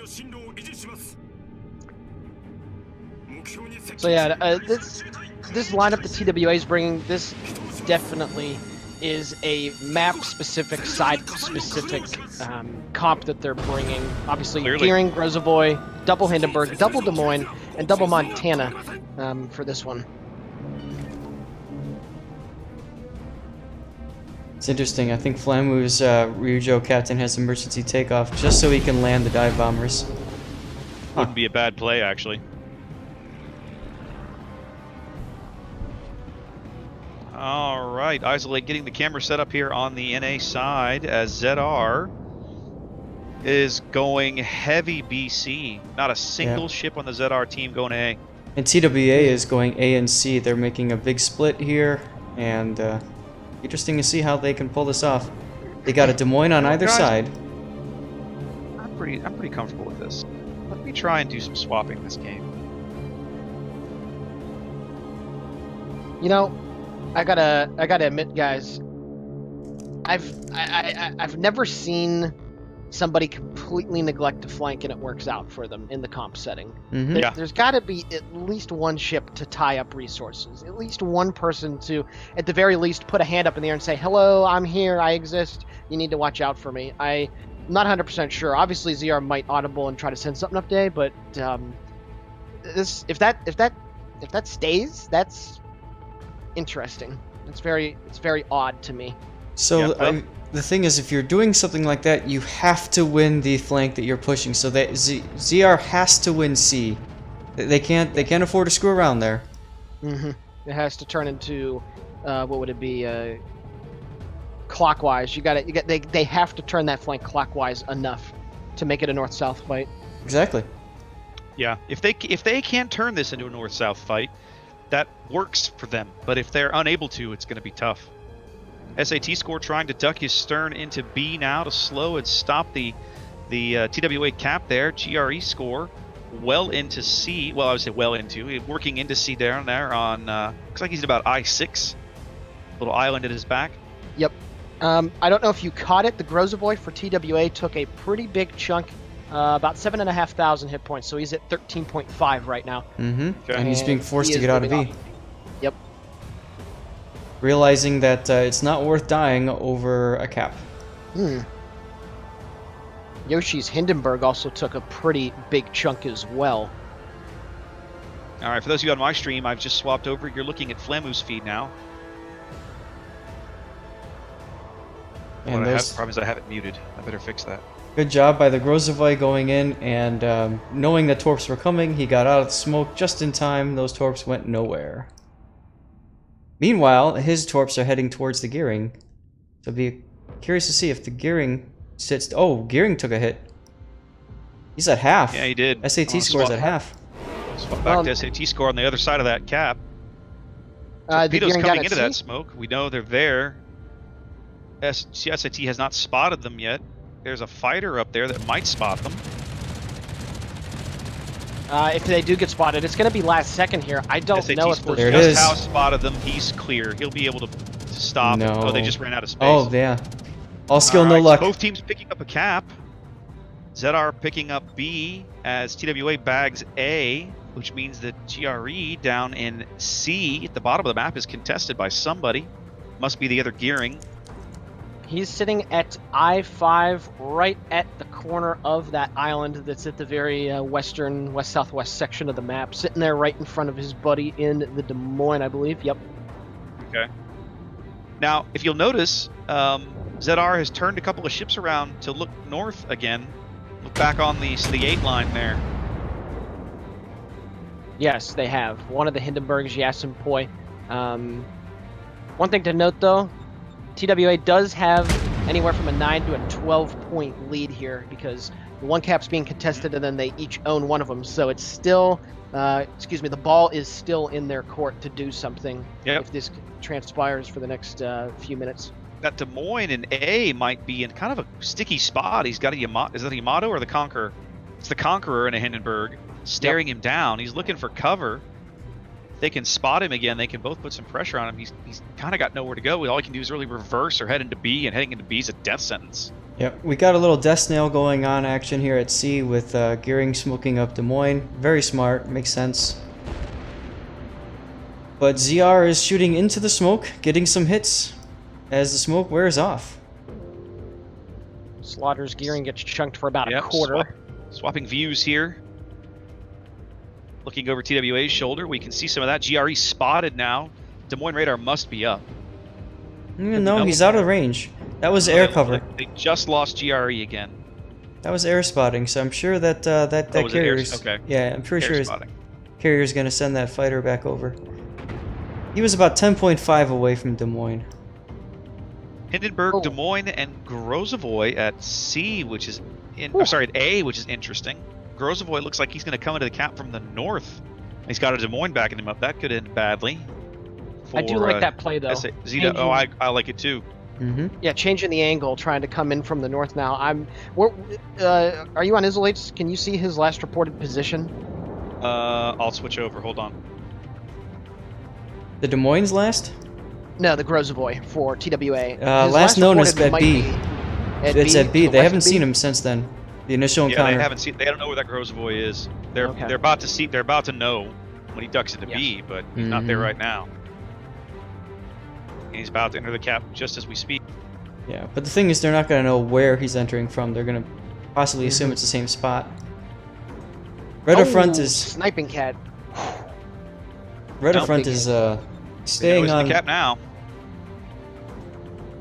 So yeah, this lineup the TWA is bringing, this definitely is a map-specific, side-specific comp that they're bringing. Obviously, Gearing, Grozavoy, double Hindenburg, double Des Moines, and double Montana for this one. It's interesting. I think Flamu's Ryujo captain has emergency takeoff just so he can land the dive bombers. Wouldn't be a bad play, actually. All right, Isolate getting the camera set up here on the NA side as ZR is going heavy BC. Not a single ship on the ZR team going A. And TWA is going A and C. They're making a big split here, and interesting to see how they can pull this off. They got a Des Moines on either side. I'm pretty comfortable with this. Let me try and do some swapping this game. You know, I gotta admit, guys, I've never seen somebody completely neglect a flank and it works out for them in the comp setting. There's got to be at least one ship to tie up resources, at least one person to, at the very least, put a hand up in the air and say, "Hello, I'm here, I exist. You need to watch out for me." I'm not 100% sure. Obviously, ZR might audible and try to send something up today, but if that stays, that's interesting. It's very odd to me. So the thing is, if you're doing something like that, you have to win the flank that you're pushing. So that ZR has to win C. They can't afford to screw around there. It has to turn into what would it be? Clockwise. They have to turn that flank clockwise enough to make it a north-south fight. Exactly. Yeah, if they can't turn this into a north-south fight, that works for them. But if they're unable to, it's going to be tough. SAT score trying to duck his stern into B now to slow and stop the TWA cap there. GRE score well into C. Well, I would say well into. Working into C down there on, looks like he's about I-6. Little island at his back. Yep. I don't know if you caught it. The Grozavoy for TWA took a pretty big chunk, about 7,500 hit points. So he's at 13.5 right now. Okay. And he's being forced to get out of B. Yep. Realizing that it's not worth dying over a cap. Yoshi's Hindenburg also took a pretty big chunk as well. All right, for those of you on my stream, I've just swapped over. You're looking at Flamu's feed now. And What there's problem is I have it muted. I better fix that. good job by the Grozovoi going in and knowing that torps were coming, he got out of the smoke just in time. Those torps went nowhere. Meanwhile, his torps are heading towards the gearing. So be curious to see if the gearing sits. Oh, gearing took a hit. He's at half. Yeah, he did. SAT score's at half. Swap back to SAT score on the other side of that cap. The Torpedoes gearing down coming at into C? that smoke. We know they're there. SAT has not spotted them yet. There's a fighter up there that might spot them. If they do get spotted, it's going to be last second here. I don't SAT know if scores There it just is. how spotted them. He's clear. He'll be able to stop. No. Oh, they just ran out of space. Oh, yeah. All skill, All no right, so luck. both teams picking up a cap. ZR picking up B as TWA bags A, which means that GRE down in C at the bottom of the map is contested by somebody. Must be the other gearing. He's sitting at I-5, right at the corner of that island that's at the very western, west-southwest section of the map. Sitting there right in front of his buddy in the Des Moines, I believe. Yep. Okay. Now, if you'll notice, ZR has turned a couple of ships around to look north again. Look back on the 8 line there. Yes, they have. One of the Hindenburgs, Yasenpoi. One thing to note, though, TWA does have anywhere from a 9 to a 12-point lead here because the one cap's being contested and then they each own one of them. So it's still, the ball is still in their court to do something if this transpires for the next few minutes. That Des Moines in A might be in kind of a sticky spot. He's got a Yamato. Is it the Yamato or the Conqueror? It's the Conqueror in a Hindenburg staring him down. He's looking for cover. If they can spot him again, they can both put some pressure on him. He's kind of got nowhere to go. All he can do is really reverse or head into B, and heading into B is a death sentence. Yep, we got a little death snail going on action here at C with gearing smoking up Des Moines. Very smart, makes sense. But ZR is shooting into the smoke, getting some hits as the smoke wears off. Slaughter's gearing gets chunked for about a quarter. Swapping views here. Looking over TWA's shoulder, we can see some of that. GRE spotted now. Des Moines radar must be up. No, he's out of range. That was air cover. They just lost GRE again. That was air spotting, so I'm sure that that carrier's... Okay. Yeah, I'm pretty sure his spotting. carrier's going to send that fighter back over. He was about 10.5 away from Des Moines. Hindenburg, Des Moines, and Grozovoi at C, which is at A, which is interesting. Grozovoi looks like he's going to come into the cap from the north. He's got a Des Moines backing him up. That could end badly. I do like that play though. Zeta, I like it too. Yeah, changing the angle, trying to come in from the north now. Are you on Isolates? Can you see his last reported position? I'll switch over. Hold on. The Des Moines last? No, the Grozovoi for TWA. Last known as at B. It's at B. They haven't seen him since then. The initial encounter. Yeah, they haven't seen. They don't know where that Grozovoi is. They're about to see. They're about to know when he ducks into B, but he's not there right now. And he's about to enter the cap just as we speak. Yeah, but the thing is, they're not going to know where he's entering from. They're going to possibly assume it's the same spot. Red front is sniping cat. Red front is staying on the cap now.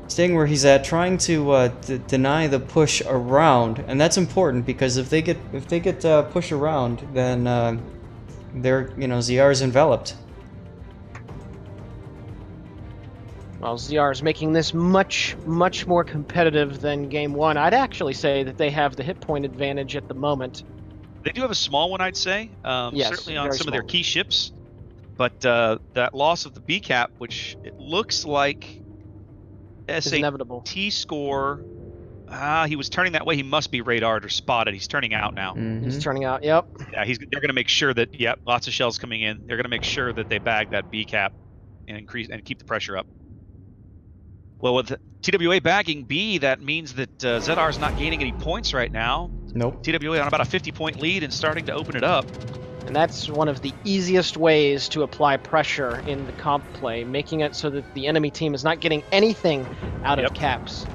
Staying where he's at, trying to deny the push around, and that's important because if they get pushed around, then they're ZR's enveloped. Well, ZR is making this much more competitive than Game 1. I'd actually say that they have the hit point advantage at the moment. They do have a small one, I'd say. Yes, certainly on some of their key ships. But that loss of the B cap, which it looks like SAT score. He was turning that way. He must be radared or spotted. He's turning out now. He's turning out. Yep. Yeah, they're going to make sure that lots of shells coming in. They're going to make sure that they bag that B cap and increase and keep the pressure up. Well, with TWA bagging B, that means that ZR is not gaining any points right now. Nope. TWA on about a 50-point lead and starting to open it up. And that's one of the easiest ways to apply pressure in the comp play, making it so that the enemy team is not getting anything out of caps.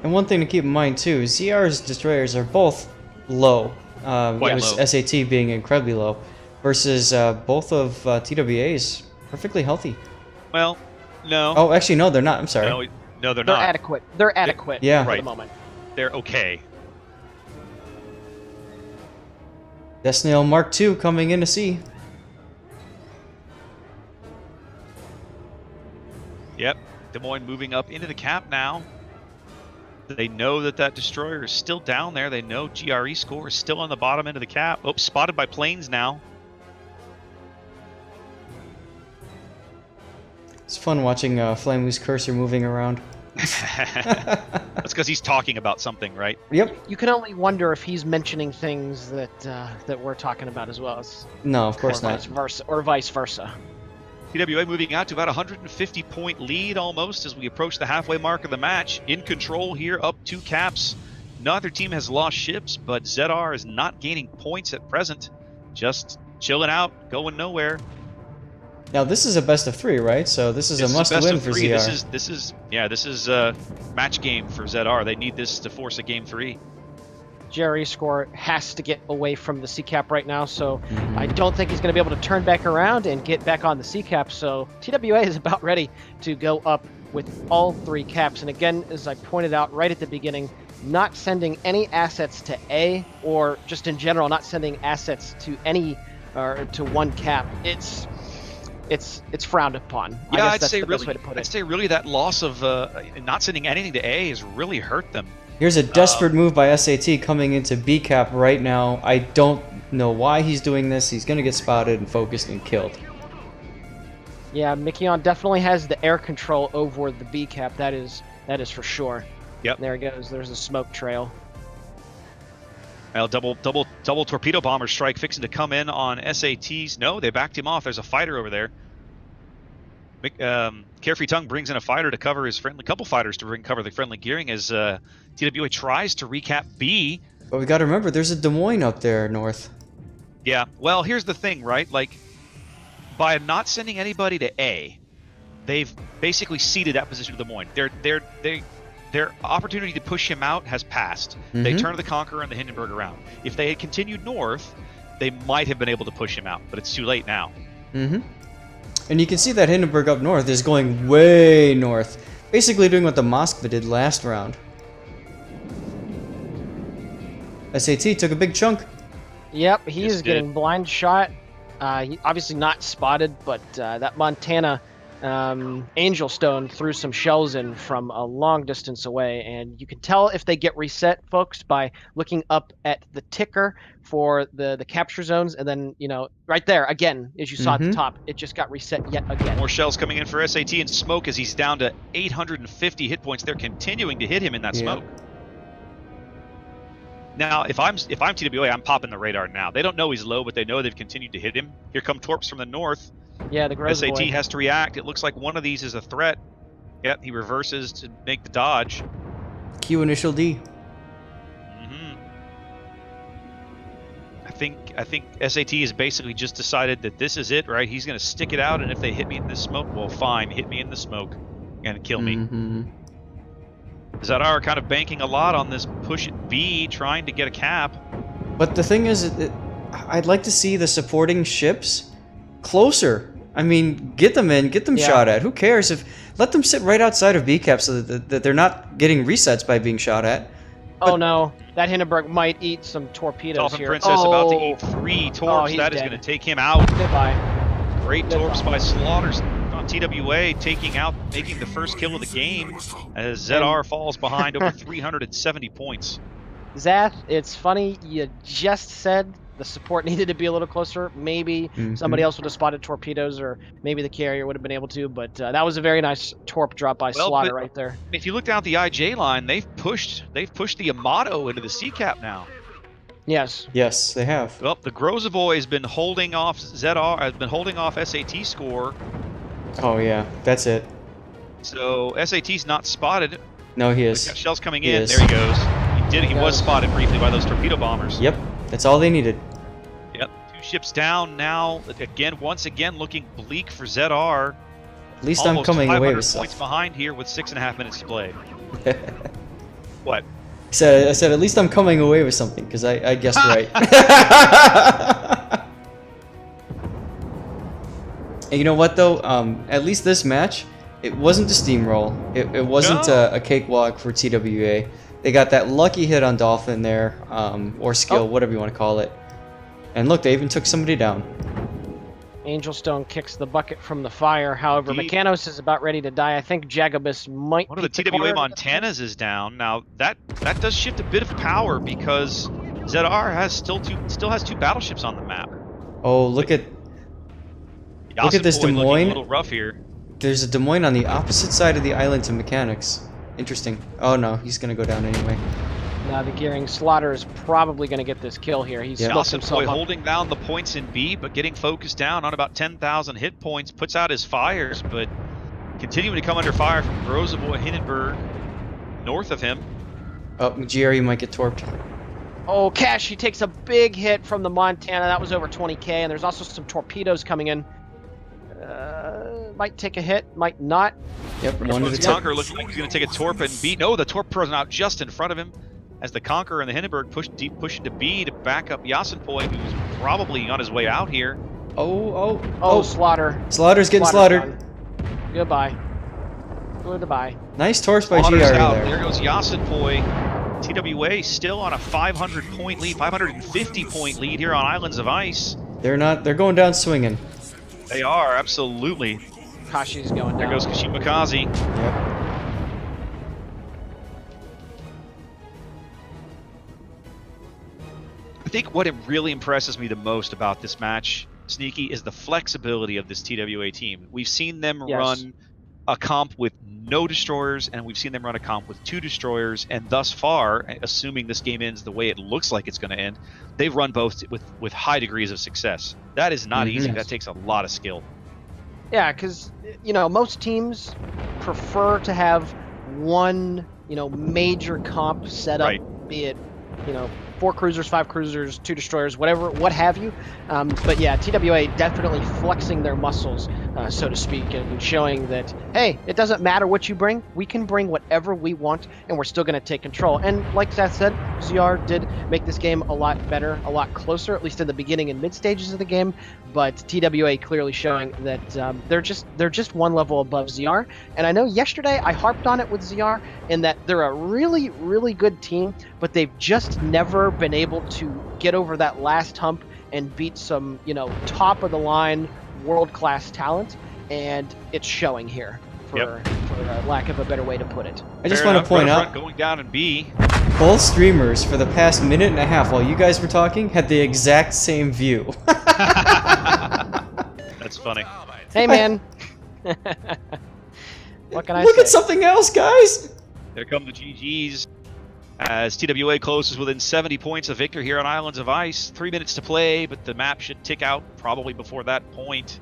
And one thing to keep in mind too, ZR's destroyers are both low, with SAT being incredibly low, versus both of TWA's perfectly healthy. Well, no. Oh, actually, no, they're not. I'm sorry. No, they're They're not. adequate. They're adequate Yeah. for Right. the moment. They're okay. Death Snail Mark II coming in to see. Yep. Des Moines moving up into the cap now. They know that destroyer is still down there. They know GRE score is still on the bottom end of the cap. Oh, spotted by planes now. It's fun watching Flamew's cursor moving around. That's because he's talking about something, right? Yep. You can only wonder if he's mentioning things that we're talking about as well. No, of course not. Vice versa. TWA moving out to about 150 point lead almost as we approach the halfway mark of the match. In control here, up 2 caps. Neither team has lost ships, but ZR is not gaining points at present. Just chilling out, going nowhere. Now this is a best of 3, right? So this is a must-win for ZR. This is a match game for ZR. They need this to force a game 3. Jerry score has to get away from the C cap right now, so I don't think he's going to be able to turn back around and get back on the C cap. So TWA is about ready to go up with all 3 caps. And again, as I pointed out right at the beginning, not sending any assets to A, or just in general, not sending assets to any or to 1 cap. It's frowned upon. Yeah, I guess that's the best way to put it. I'd say really that loss of not sending anything to A has really hurt them. Here's a desperate move by SAT coming into B cap right now. I don't know why he's doing this. He's going to get spotted and focused and killed. Yeah, Mikion definitely has the air control over the B cap. That is for sure. Yep. There it goes. There's a smoke trail. Well, double torpedo bomber strike fixing to come in on SATs. No, they backed him off. There's a fighter over there. Carefree Tongue brings in a fighter to cover his friendly, couple fighters to cover the friendly gearing as TWA tries to recap B. But we got to remember, there's a Des Moines up there north. Yeah, well, here's the thing, right? Like, by not sending anybody to A, they've basically ceded that position to Des Moines. Their opportunity to push him out has passed. They turned the Conqueror and the Hindenburg around. If they had continued north, they might have been able to push him out, but it's too late now. And you can see that Hindenburg up north is going way north. Basically doing what the Moskva did last round. SAT took a big chunk. Yep, he's getting blind shot. He obviously not spotted, but that Montana Angel Stone threw some shells in from a long distance away, and you can tell if they get reset, folks, by looking up at the ticker for the capture zones, and then, you know, right there again, as you saw at the top, it just got reset yet again. More shells coming in for SAT and smoke as he's down to 850 hit points. They're continuing to hit him in that smoke. Now, if I'm TWA, I'm popping the radar now. They don't know he's low, but they know they've continued to hit him. Here come torps from the north. Yeah, the Groza SAT boy has to react. It looks like one of these is a threat. Yep, he reverses to make the dodge. Q initial D. I think SAT has basically just decided that this is it, right? He's going to stick it out, and if they hit me in the smoke, well, fine, hit me in the smoke and kill me. ZR kind of banking a lot on this push at B, trying to get a cap. But the thing is, I'd like to see the supporting ships closer. I mean, get them in, get them shot at. Who cares if let them sit right outside of B cap so that they're not getting resets by being shot at. Oh no, that Hindenburg might eat some torpedoes Dolphin here. Princess about to eat 3 torps. That is going to take him out. Goodbye. Great torps by Slaughters on TWA, making the first kill of the game as ZR falls behind over 370 points. Zath, it's funny, you just said the support needed to be a little closer. Maybe somebody else would have spotted torpedoes, or maybe the carrier would have been able to, but that was a very nice torp drop by Slaughter right there. If you look down at the IJ line, they've pushed the Yamato into the C cap now. Yes. Yes, they have. Well, the Grozovoy has been holding off SAT score. Oh yeah, that's it. So SAT's not spotted. No, he is. Got shells coming He in. is. There he goes. He was spotted briefly by those torpedo bombers. Yep, that's all they needed. Yep, 2 ships down now. Once again, looking bleak for ZR. At least I'm coming away with points stuff. behind here with 6.5 minutes to play. What? I said at least I'm coming away with something because I guessed right. And you know what though? At least this match, It wasn't a steamroll. It wasn't a cakewalk for TWA. They got that lucky hit on Dolphin there, or skill, whatever you want to call it. And look, they even took somebody down. Angel Stone kicks the bucket from the fire. However, Mechanos is about ready to die. I think Jagabus might. One of the TWA Montanas is down. Now that does shift a bit of power because ZR has still has two battleships on the map. Oh, look at this Des Moines. A little rough here. There's a Des Moines on the opposite side of the island to Mechanics. Interesting. Oh no, he's gonna go down anyway. Now the Gearing Slaughter is probably going to get this kill here. He's split himself up. Holding down the points in B, but getting focused down on about 10,000 hit points, puts out his fires, but continuing to come under fire from Grozaboy Hindenburg north of him. Oh, GRE might get torped. Oh, Cash, he takes a big hit from the Montana. That was over 20k, and there's also some torpedoes coming in. Might take a hit, might not. Yep, one of the Conqueror looking like he's going to take a torp and beat. No, the torpedo's out just in front of him. As the Conqueror and the Hindenburg push into B to back up Yasenpoi, who's probably on his way out here. Oh, Slaughter. Slaughter's getting slaughtered. Goodbye. Goodbye. Nice torps by GR there goes Yasenpoi. TWA still on a 500-point lead, 550-point lead here on Islands of Ice. They're going down swinging. They are, absolutely. Kashi's going down. There goes Kashimakaze. Yep. I think what it really impresses me the most about this match, Sneaky, is the flexibility of this TWA team. We've seen them run a comp with no destroyers, and we've seen them run a comp with 2 destroyers, and thus far, assuming this game ends the way it looks like it's going to end, they've run both with high degrees of success. That is not easy. That takes a lot of skill. Yeah, because, most teams prefer to have one, major comp set up, be it, 4 cruisers, 5 cruisers, 2 destroyers, what have you. But yeah, TWA definitely flexing their muscles, so to speak, and showing that, hey, it doesn't matter what you bring. We can bring whatever we want, and we're still going to take control. And like Seth said, ZR did make this game a lot better, a lot closer, at least in the beginning and mid stages of the game. But TWA clearly showing that they're just one level above ZR. And I know yesterday I harped on it with ZR in that they're a really, really good team, but they've just never been able to get over that last hump and beat some, top of the line, world-class talent, and it's showing here, for lack of a better way to put it. I just want to point out, going down in B, both streamers for the past minute and a half while you guys were talking had the exact same view. That's funny. Hey, man. What can I say? Look at something else, guys. There come the GGs. As TWA closes within 70 points of victory here on Islands of Ice. 3 minutes to play, but the map should tick out probably before that point.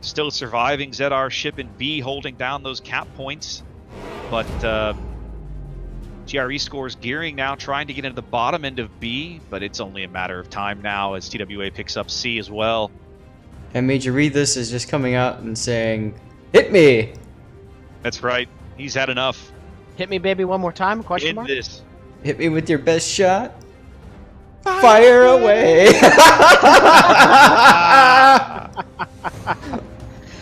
Still surviving ZR ship in B, holding down those cap points. But GRE scores Gearing now, trying to get into the bottom end of B, but it's only a matter of time now as TWA picks up C as well. And Major Read This is just coming out and saying, "Hit me!" That's right. He's had enough. Hit me, baby, one more time? Question mark? This. Hit me with your best shot. Fire away!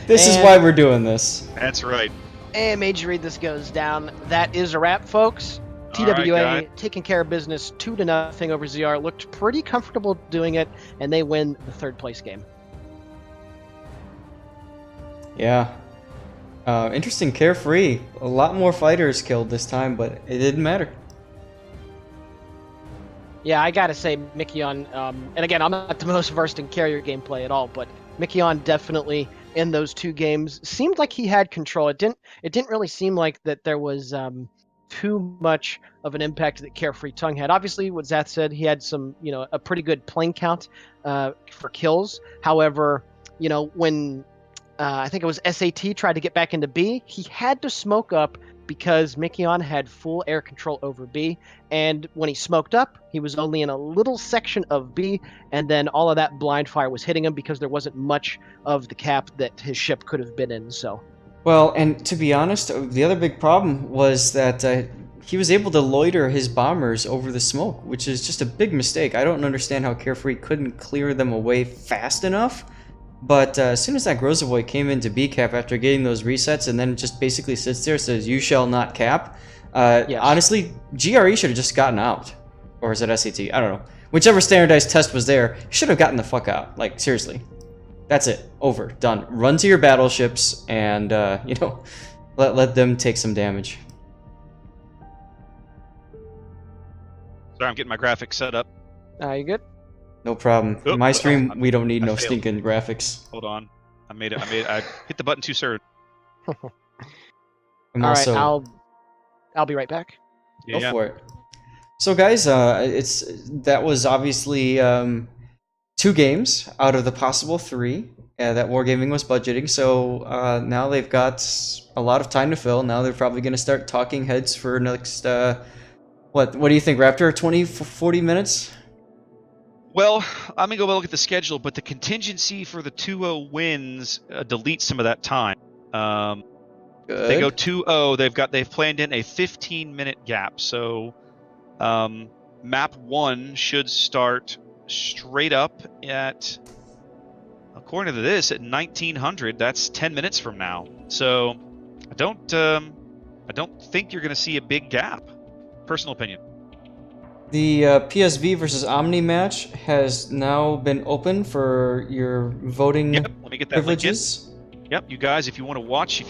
This is why we're doing this. That's right. And Major Read This goes down. That is a wrap, folks. TWA taking care of business 2-0 over ZR. Looked pretty comfortable doing it, and they win the 3rd place game. Yeah. Interesting, Carefree. A lot more fighters killed this time, but it didn't matter. Yeah, I gotta say, Mikion, and again, I'm not the most versed in carrier gameplay at all, but Mikion definitely in those 2 games seemed like he had control. It didn't really seem like that there was too much of an impact that Carefree Tongue had. Obviously, what Zath said, he had some, a pretty good plane count for kills. However, when I think it was SAT tried to get back into B, he had to smoke up because Mikion had full air control over B, and when he smoked up, he was only in a little section of B, and then all of that blind fire was hitting him because there wasn't much of the cap that his ship could have been in. So, well, and to be honest, the other big problem was that he was able to loiter his bombers over the smoke, which is just a big mistake. I don't understand how Carefree couldn't clear them away fast enough. But as soon as that Grozavoy came into B cap after getting those resets and then just basically sits there, says, "You shall not cap," honestly, GRE should have just gotten out. Or is it SAT? I don't know. Whichever standardized test was there, you should have gotten the fuck out. Like, seriously. That's it. Over. Done. Run to your battleships and, you know, let them take some damage. Sorry, I'm getting my graphics set up. You good? No problem. Oh, My stream, oh, we don't need I no failed. stinking graphics. Hold on. I hit the button too soon. I'm All also... right, I'll be right back. Go for it. So guys, that was obviously 2 games out of the possible 3 that Wargaming was budgeting. So now they've got a lot of time to fill. Now they're probably going to start talking heads for next. What do you think, Raptor? 20, 40 minutes? Well, I'm gonna go look at the schedule, but the contingency for the 2-0 wins deletes some of that time. They go 2-0. They've planned in a 15-minute gap. So map 1 should start straight up at, according to this, at 1900. That's 10 minutes from now. So I don't think you're gonna see a big gap. Personal opinion. The PSV versus Omni match has now been open for your voting Let me get that link in. privileges. Yep, you guys, if you want to watch,